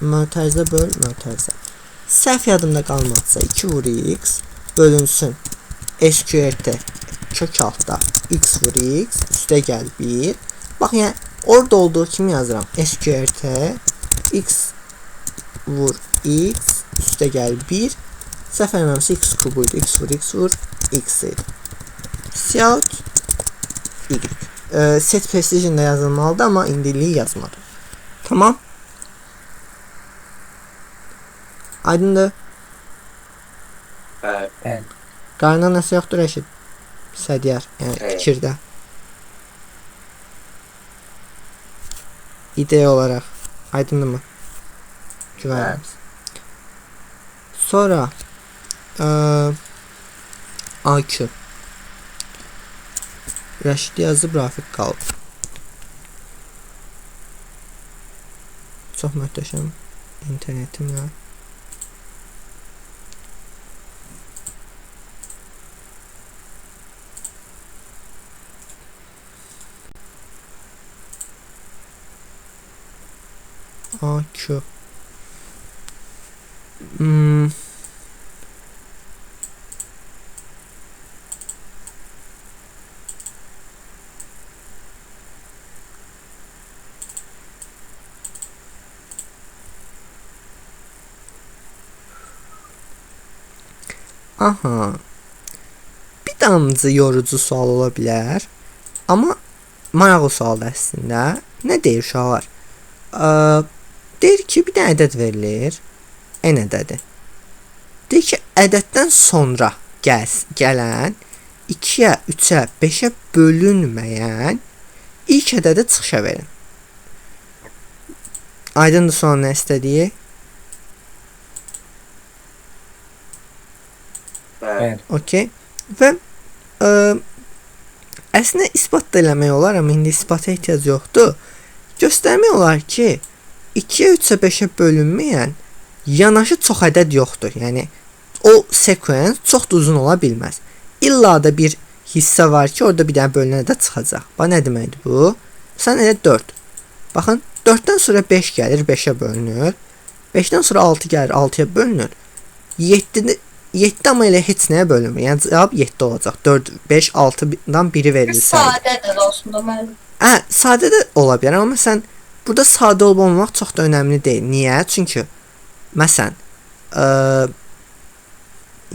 mötərizə böl mötərizə. Səhv yadımda qalmadısa 2 vur x bölünsün SQRT kök altda x vur x üstə gəl 1. Bax, yəni orada olduğu kimi yazıram. SQRT x vur x üstə gəl 1. Səhv eləmirəmsə x kubuydu. X vur x idi. Cout y. Set precision'da yazılmalıdır, amma indilik yazmadım. Tamam. Aydındır. Bəli. Qarına nəsə yoxdur Rəşid? Sədiyar, yəni fikirdə. İdeya olaraq. Aydındırmı? Güvənirəm. Sonra AQ. Rəşid yazıb, Rafiq qalıb. Çox möhtəşəm internetimlə. AQ. Aha. Bir damcı yorucu sual ola bilər. Amma maraqlı sualdır əslində. Nə deyir uşaqlar? Deyir ki, bir dənə ədəd verilir. N ədədi. Deyir ki, ədəddən sonra gələn 2-yə, 3-ə, 5-ə bölünməyən ilk ədədi çıxışa verin. Aydındır sonra nə istədiyi? Bəli. Okay. Və əslində isbat da eləmək olar, amma indi isbata ehtiyac yoxdur. Göstərmək olar ki, 2-yə, 3-ə, 5-ə bölünməyən yanaşı çox ədəd yoxdur. Yəni, o sekvens çox da uzun ola bilməz. İlla da bir hissə var ki, orada bir dənə bölünən ədəd çıxacaq. Bax, nə deməkdir bu? Sən elə 4. Baxın, 4-dən sonra 5 gəlir, 5-ə bölünür. 5-dən sonra 6 gəlir, 6-ya bölünür. 7 amma elə heç nəyə bölünmür. Yəni, cavab 7 olacaq. 4, 5, 6-dan biri verilirsə. Sadədir olsun da müəllim. Sadə də ola bilər, amma sən burada sadə olmaq çox da önəmli deyil. Niyə? Çünki məsələn,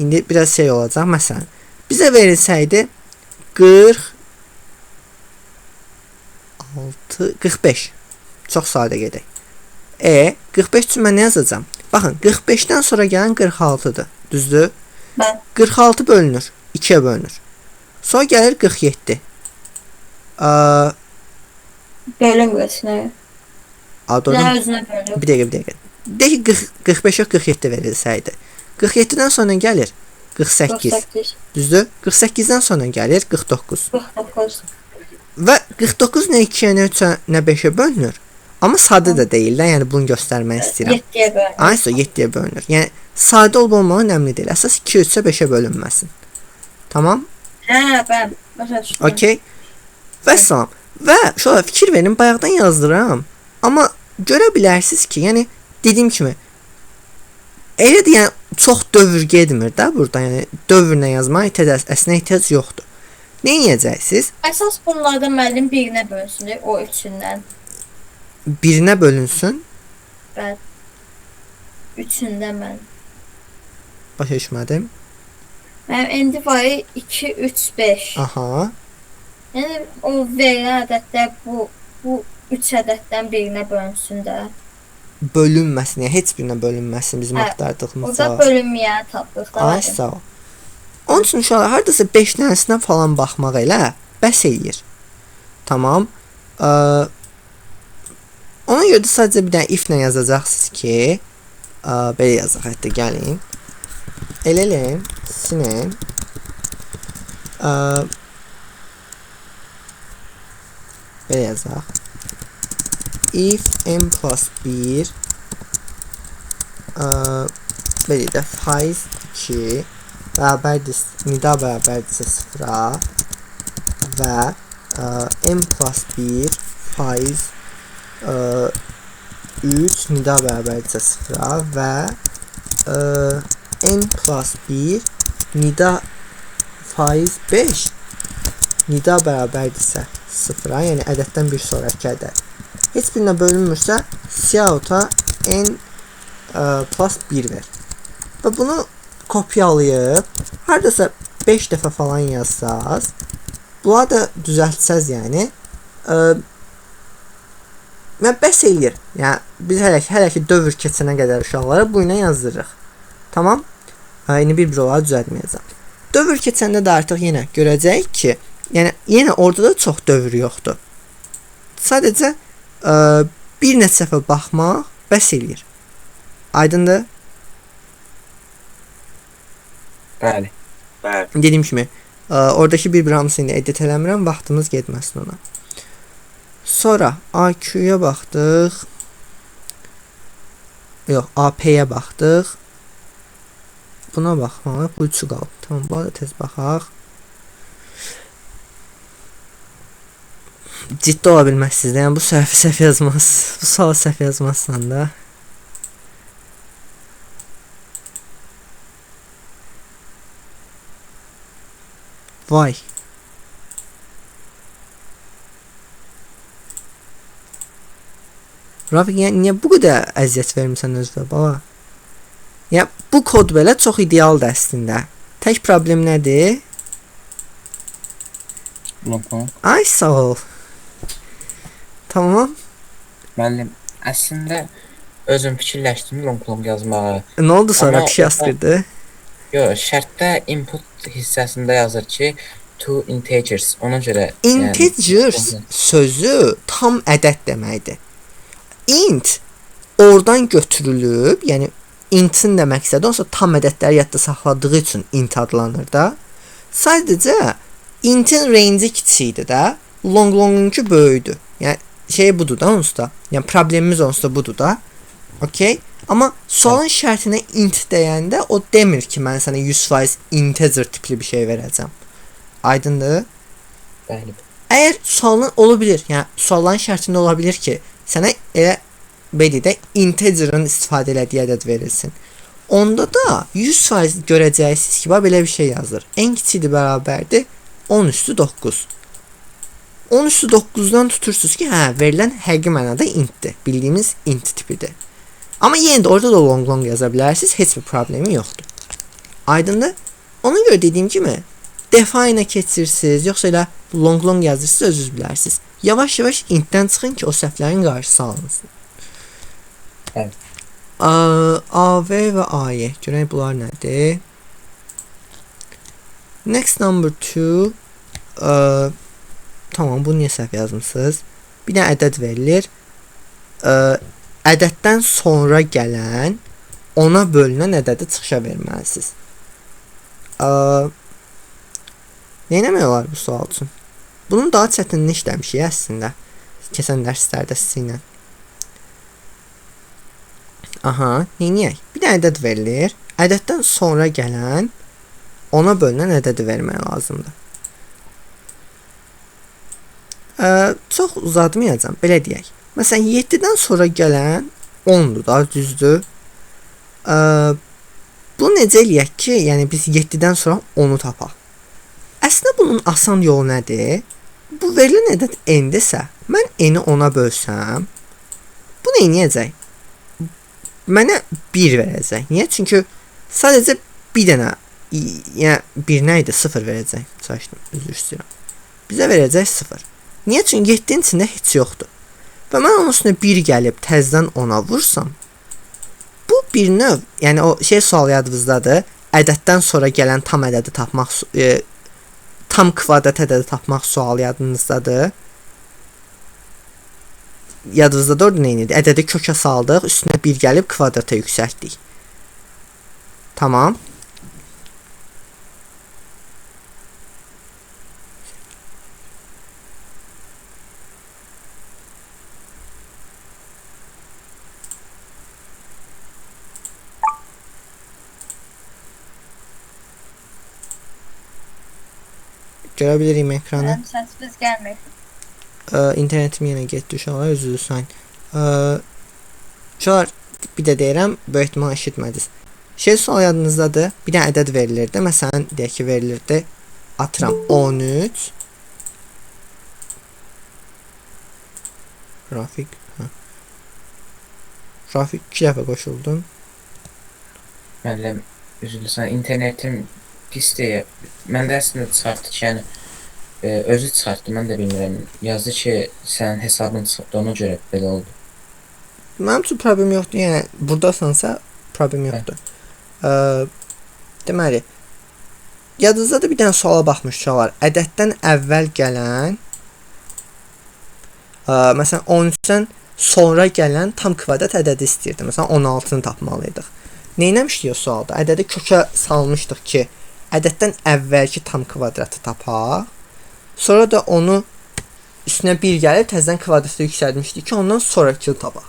indi biraz şey olacaq. Məsələn, bizə verilsəydi 45. Çox sadə gedək. 45 üçün mən nə yazacağam? Baxın, 45-dən sonra gələn 46-dır. Düzdür? Bəli. 46 bölünür. 2-yə bölünür. Sonra gəlir 47. Bölünməsinə. Nə özünə bölünür? Bir dəqiqə. Deyək ki, 45-ə 47 verilsəydi. 47-dən sonra gəlir 48. Düzdür? 48-dən sonra gəlir 49. 49. Və 49 nə 2-yə, nə 3-ə, nə 5-ə bölünür. Amma sadə də deyil də, yəni bunu göstərmək istəyirəm. 7-yə bölünür. Aysə 7-yə bölünür. Yəni sadə olmağı önəmli deyil. Əsas 2, 3-ə, 5-ə bölünməsin. Tamam? Bəli. Başa düşdüm. Okay. Və salam. Və şöyle fikir verin, bayaqdan yazdıram. Amma görə bilərsiniz ki, yəni dediyim kimi elə də yəni çox dövr getmir də burada. Yəni dövrlə yazmağa əslində ehtiyac yoxdur. Nə edəcəksiniz? Əsas bunlardan müəllim birinə bölünsün, o üçündən. Birinə bölünsün. Bəli. Üçündən mən. Başa düşmədim. Mənim indi var 2, 3, 5. Aha. Yəni o verilən ədədlər bu 3 ədəddən birinə bölünsün də. Bölünməsin, yəni heç birinə bölünməsin bizim axtardığımız. Orada bölünməyəni tapdıq da. Ay sağ ol. Onun üçün uşaqlar hardasa 5 dənəsinə falan baxmaq elə bəs eləyir. Tamam. Ona görə də sadəcə bir dənə if-lə yazacaqsınız ki, belə yazaq, hətta gəlin. Eləlin, sinin, belə yazaq. If n plus 1 belə də faiz 2 bərabərdir, nida bərabərdirsə 0-a və n plus 1 faiz 3 nida bərabərdirsə 0-a və n plus 1 nida faiz 5 nida bərabərdirsə 0-a, yəni ədəddən bir sonraki ədəd heç birinə bölünmürsə siyahıta n plus 1 ver və bunu kopyalayıb haradasa 5 dəfə falan yazsaz, bunları da düzəltsəz, yəni və bəs eləyir. Yəni biz hələ ki dövr keçənə qədər uşaqlara bu ilə yazdırırıq. Tamam? İndi bir olaraq düzəltməyəcəm. Dövr keçəndə də artıq yenə görəcəyik ki, yəni yenə orada da çox dövr yoxdur. Sadəcə bir neçə dəfə baxmaq bəs eləyir. Aydındır? Bəli. Bəli. Dediyim kimi, oradakı bir hamısını edit eləmirəm, vaxtımız getməsin ona. Sonra AQ-ya baxdıq. Yox, AP-yə baxdıq. Buna baxmaq, bu üçü qalıb. Tamam, bu da tez baxaq. Ciddi ola bilməzsiniz. Yəni bu səhv yazmaz. Bu sual səhv yazmazsan da. Vay. Rafiq, yəni niyə bu qədər əziyyət vermirsən özünə, baba? Yəni bu kod belə çox idealdır əslində. Tək problem nədir? Long. Ay, sağ ol. Tamam. Müəllim, əslində özüm fikirləşdim long yazmağı. Nə oldu sonra Amma pişik asqırdı? Yox, şərtdə input hissəsində yazır ki, two integers. Ona görə Integers sözü tam ədəd deməkdir. Int oradan götürülüb, yəni intin də məqsədi onsa tam ədədləri yadda saxladığı üçün int adlanır da. Sadəcə intin range kiçikdir də, longunki böyükdür. Yəni şey budur da onsuz. Yəni problemimiz onsuz budur da. Okay? Amma sualın şərtinə int deyəndə o demir ki, mən sənə 100% integer tipli bir şey verəcəm. Aydındır? Bəli. Əgər sualın ola bilir, yəni sualların şərtində ola bilər ki, sənə elə belə integerın istifadə elədiyi ədəd verilsin. Onda da 100% görəcəksiniz ki, belə bir şey yazılır. Ən kiçiyi bərabərdir 10^9. 10^9-dan tutursunuz ki, hə, verilən həqiqi mənada intdir. Bildiyimiz int tipidir. Amma yenə də orada da long yaza bilərsiniz, heç bir problemi yoxdur. Aydındır? Ona görə dediyim kimi, define keçirsiniz, yoxsa elə long yazırsınız, özünüz bilərsiniz. Yavaş-yavaş intdən çıxın ki, o səhvlərin qarşısı alınsın. Evet. AV və AY. Görək bunlar nədir? Next number 2. Tamam, bunu niyə səhv yazmısınız? Bir dənə ədəd verilir. Ədəddən sonra gələn ona bölünən ədədi çıxışa verməlisiniz. Nə etmək olar bu sual üçün? Bunun daha çətinini işləmişik əslində. Keçən dərslərdə sizinlə. Aha, neyək? Bir də ədəd verilir. Ədəddən sonra gələn ona bölünən ədədi vermək lazımdır. Çox uzatmayacağam, belə deyək. Məsələn, 7-dən sonra gələn 10-dur da, düzdür. Bu necə eləyək ki, yəni biz 7-dən sonra 10-u tapaq. Əslində bunun asan yolu nədir? Bu verilən ədəd n-dirsə, mən n-i 10-a bölsəm, bu nə edəcək? Mənə 1 verəcək. Niyə? Çünki sadəcə bir dənə, yəni bir nə idi? 0 verəcək. Çalışdım, üzr istəyirəm. Bizə verəcək 0. Niyə? Çünki 7-nin içində heç yoxdur. Və mən onun üstünə 1 gəlib təzədən 10-a vursam, bu bir növ, yəni o şey sual yadınızdadır, ədəddən sonra gələn tam ədədi tapmaq, tam kvadrat ədədi tapmaq sual yadınızdadır. Yadınızdadır orada nə idi? Ədədi kökə saldıq, üstünə 1 gəlib kvadrata yüksəltdik. Tamam. görə bilirik ekranı. Mənim səsimiz gəlmir. İnternetim yenə getdi uşaqlar, özür diləyin. Uşaqlar, bir də deyirəm, böyük ehtimal eşitmədiniz. Şey sual yadınızdadır. Bir dənə ədəd verilirdi. Məsələn, deyək ki, verilirdi. Atıram 13. Rafik. Rafik 2 dəfə qoşuldun. Müəllim, üzülürsən, internetim pis deyə. Məndə əslində çıxartdı ki, yəni özü çıxartdı, mən də bilmirəm. Yazdı ki, sənin hesabın çıxdı, ona görə belə oldu. Mənim üçün problem yoxdur. Yəni burdasansa problem yoxdur. Deməli, yadınızda da bir dənə suala baxmış uşaqlar. Ədəddən əvvəl gələn məsələn 13-dən sonra gələn tam kvadrat ədədi istəyirdi. Məsələn 16-nı tapmalıydıq. Neyləmişdik o sualda? Ədədi kökə salmışdıq ki, ədəddən əvvəlki tam kvadratı tapaq. Sonra da onu üstünə 1 gəlib təzədən kvadratı yüksəltmişdik ki, ondan sonrakını tapaq.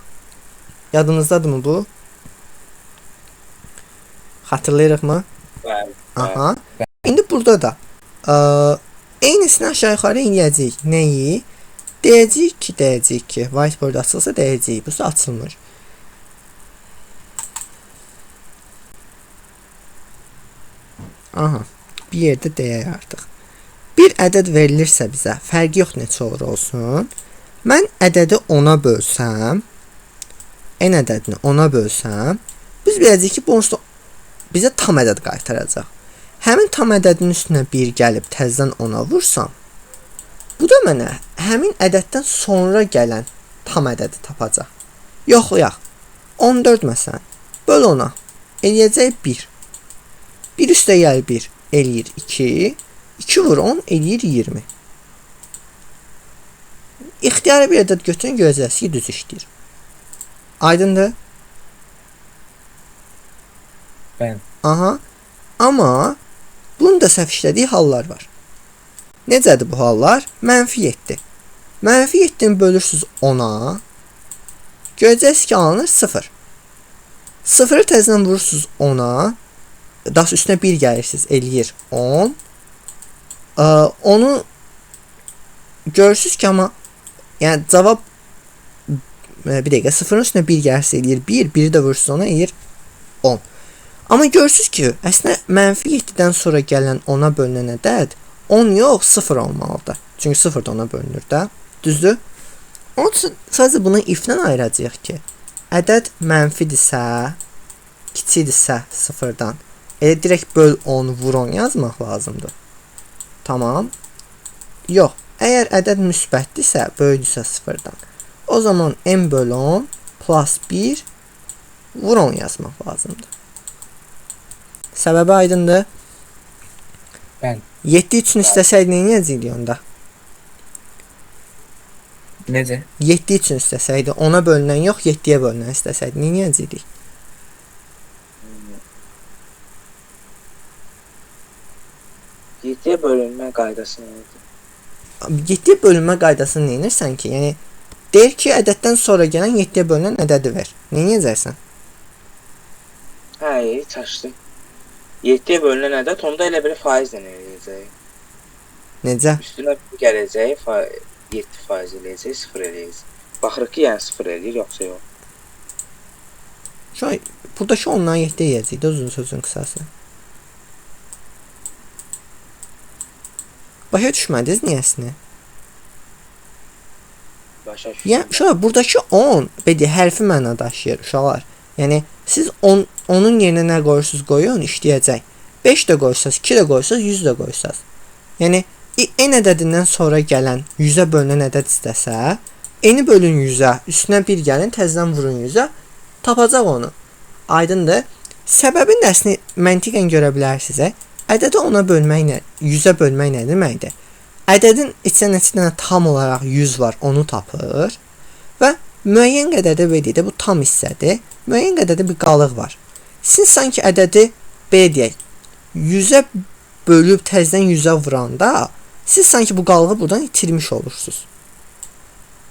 Yadınızdadırmı bu? Xatırlayırıqmı? Bəli. Aha. İndi burada da eynisini aşağı yuxarı eləyəcəyik. Nəyi? Deyəcəyik ki, whiteboard açılsa deyəcəyik. Bu açılmır. Aha. Bir yerdə deyək artıq. Bir ədəd verilirsə bizə, fərqi yox neçə olur olsun. Mən ədədi 10-a bölsəm, n ədədini 10-a bölsəm, biz biləcəyik ki, bu onsuz da bizə tam ədəd qaytaracaq. Həmin tam ədədin üstünə 1 gəlib təzədən 10-a vursam, bu da mənə həmin ədəddən sonra gələn tam ədədi tapacaq. Yoxlayaq. 14 məsələn. Böl 10-a. Eləyəcək 1. 1 üstə gəl 1. Eləyir 2. 2 vur 10 eləyir 20. İxtiyari bir ədəd götürün, görəcəksiniz ki, düz işləyir. Aydındır? Bəli. Aha. Amma bunun da səhv işlədiyi hallar var. Necədir bu hallar? -7. -7-ni bölürsünüz 10-a. Görəcəksiniz ki, alınır 0. 0-ı təzədən vurursunuz 10-a. Daha üstünə 1 gəlirsiniz, eləyir 10. Onu görürsünüz ki, amma yəni cavab bir dəqiqə 0-ın üstünə 1 gəlirsə eləyir 1, 1-i də vurursunuz ona eləyir 10. Amma görürsünüz ki, əslində -7-dən sonra gələn 10-a bölünən ədəd 10 yox, 0 olmalıdır. Çünki 0 da ona bölünür də. Düzdür? Onun üçün sadəcə bunu if-dən ayıracağıq ki, ədəd mənfidirsə, kiçikdirsə 0-dan, elə direkt böl 10, vur 10 yazmaq lazımdır. Tamam. Yox, əgər ədəd müsbətdirsə, böyükdürsə 0-dan, o zaman n böl 10 plus 1 vur 10 yazmaq lazımdır. Səbəbi aydındır? Bəli. 7 üçün istəsəydi nə edəcəkdik onda? Necə? 7 üçün istəsəydi, 10-a bölünən yox, 7-yə bölünən istəsəydi nə edəcəkdik? Yediyə bölünmə qaydası nədir? 7-yə bölünmə qaydasını nə edirsən ki? Yəni deyir ki, ədəddən sonra gələn 7-yə bölünən ədədi ver. Nə edəcəksən? Hə, çaşdı. 7-yə bölünən ədəd, onda elə bir faizlə eləyəcək. Necə? Üstünə gələcək, 7% eləyəcək, 0 eləyəcək. Baxırıq ki, yəni 0 eləyir, yoxsa yox. Şu an buradakı ondan 7 yeyəcəkdir, uzun sözün qısası. Başa düşmədiniz niyəsini? Başa düşdüm. Yəni, uşaqlar, buradakı 10 belə hərfi məna daşıyır, uşaqlar. Yəni, siz 10-un yerinə nə qoyursunuz, qoyun, işləyəcək. 5 də qoysanız, 2 də qoysanız, 100 də qoysanız. Yəni, n ədədindən sonra gələn 100-ə bölünən ədəd istəsə, n-i bölün 100-ə, üstünə 1 gəlin, təzədən vurun 100-ə, tapacaq onu. Aydındır. Səbəbin dərsini məntiqən görə bilərsiniz. Ədədi 10-a bölməklə, 100-ə bölmək nə deməkdir? Ədədin içində neçə dənə tam olaraq 100 var, onu tapır və müəyyən qədər də belə bu tam hissədir. Müəyyən qədər də bir qalıq var. Siz sanki ədədi belə deyək, 100-ə bölüb təzədən 100-ə vuranda siz sanki bu qalığı buradan itirmiş olursunuz.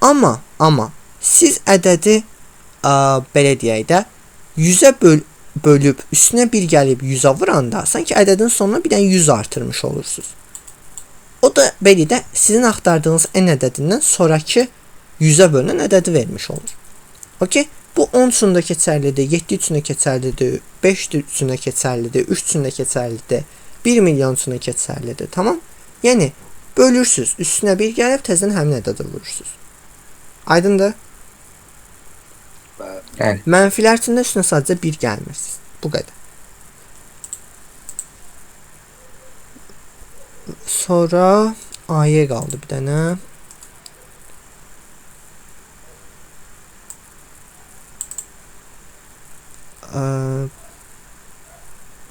Amma siz ədədi belə deyək də 100-ə bölüb üstünə 1 gəlib 100-ə vuranda sanki ədədin sonuna bir dənə 100 artırmış olursunuz. O da belə də sizin axtardığınız n ədədindən sonrakı 100-ə bölünən ədədi vermiş olur. Okay? Bu 10 üçündə keçərlidir, 7 üçündə keçərlidir, 5 üçündə keçərlidir, 3 üçündə keçərlidir, 1 milyon üçündə keçərlidir. Tamam? Yəni bölürsüz, üstünə 1 gəlib təzədən həmin ədədə vurursunuz. Aydındır? Bəli. Mənfilər üçün də üstünə sadəcə 1 gəlmirsiniz. Bu qədər. Sonra A-yə qaldı bir dənə.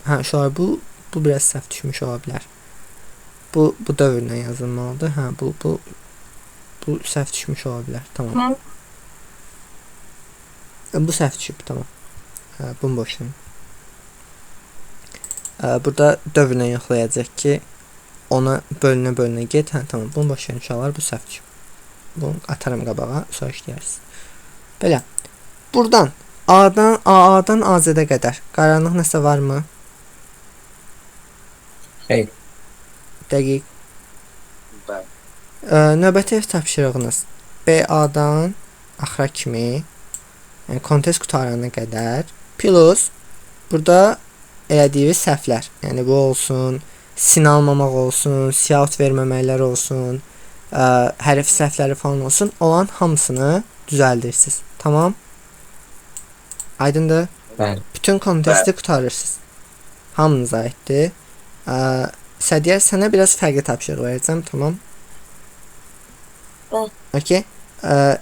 Hə, şöyle bu biraz səhv düşmüş ola bilər. Bu dövrlə yazılmalıdır. Hə, bu səhv düşmüş ola bilər. Tamam. Bu səhv düşüb, tamam. Hə, bunu boşlayın. Burada dövrlə yoxlayacaq ki, ona bölünə get. Hə, tamam. Bunu boşlayın uşaqlar, bu səhv düşüb. Bunu atarım qabağa, sonra işləyərsiniz. Belə. Buradan A-dan AZ-ə qədər qaranlıq nəsə varmı? Xeyr. Dəqiq. Bəli. Növbəti ev tapşırığınız BA-dan axıra kimi, yəni kontekst qutarana qədər plus burada elədiyiniz səhvlər. Yəni bu olsun, sin almamaq olsun, siyahut verməməklər olsun, hərf səhvləri falan olsun. Olan hamısını düzəldirsiniz. Tamam? Aydındır? Bəli. Bütün konteksti qutarırsınız. Hamınıza aiddir. Sədiyyə, sənə biraz fərqli tapşırıq verəcəm, tamam? Bəli. Okay.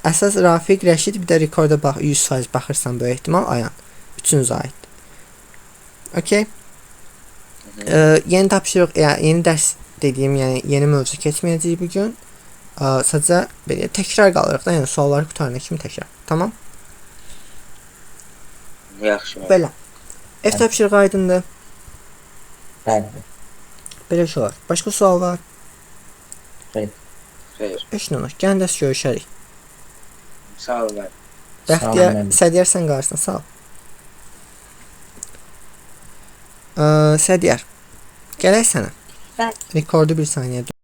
Əsas Rafiq, Rəşid, bir də rekorda 100% baxırsan böyük ehtimal Ayan. Üçünüzə aiddir. Okay. Yeni tapşırıq, yəni yeni dərs dediyim, yəni yeni mövzu keçməyəcək bu gün. Sadəcə belə təkrar qalırıq da, yəni sualları qutarana kimi təkrar. Tamam? Yaxşı. Belə. Ev tapşırığı aydındır. Bəli. Belə şey var. Başqa sual var? Xeyr. Heç nə olmaz. Gəlin dərs görüşərik. Sağ ol. Bəxtiyar, Sağ ol, Sədiyar sən qarşısına, sağ ol. Sədiyar, gələk sənə. Bəli. Rekordu bir saniyə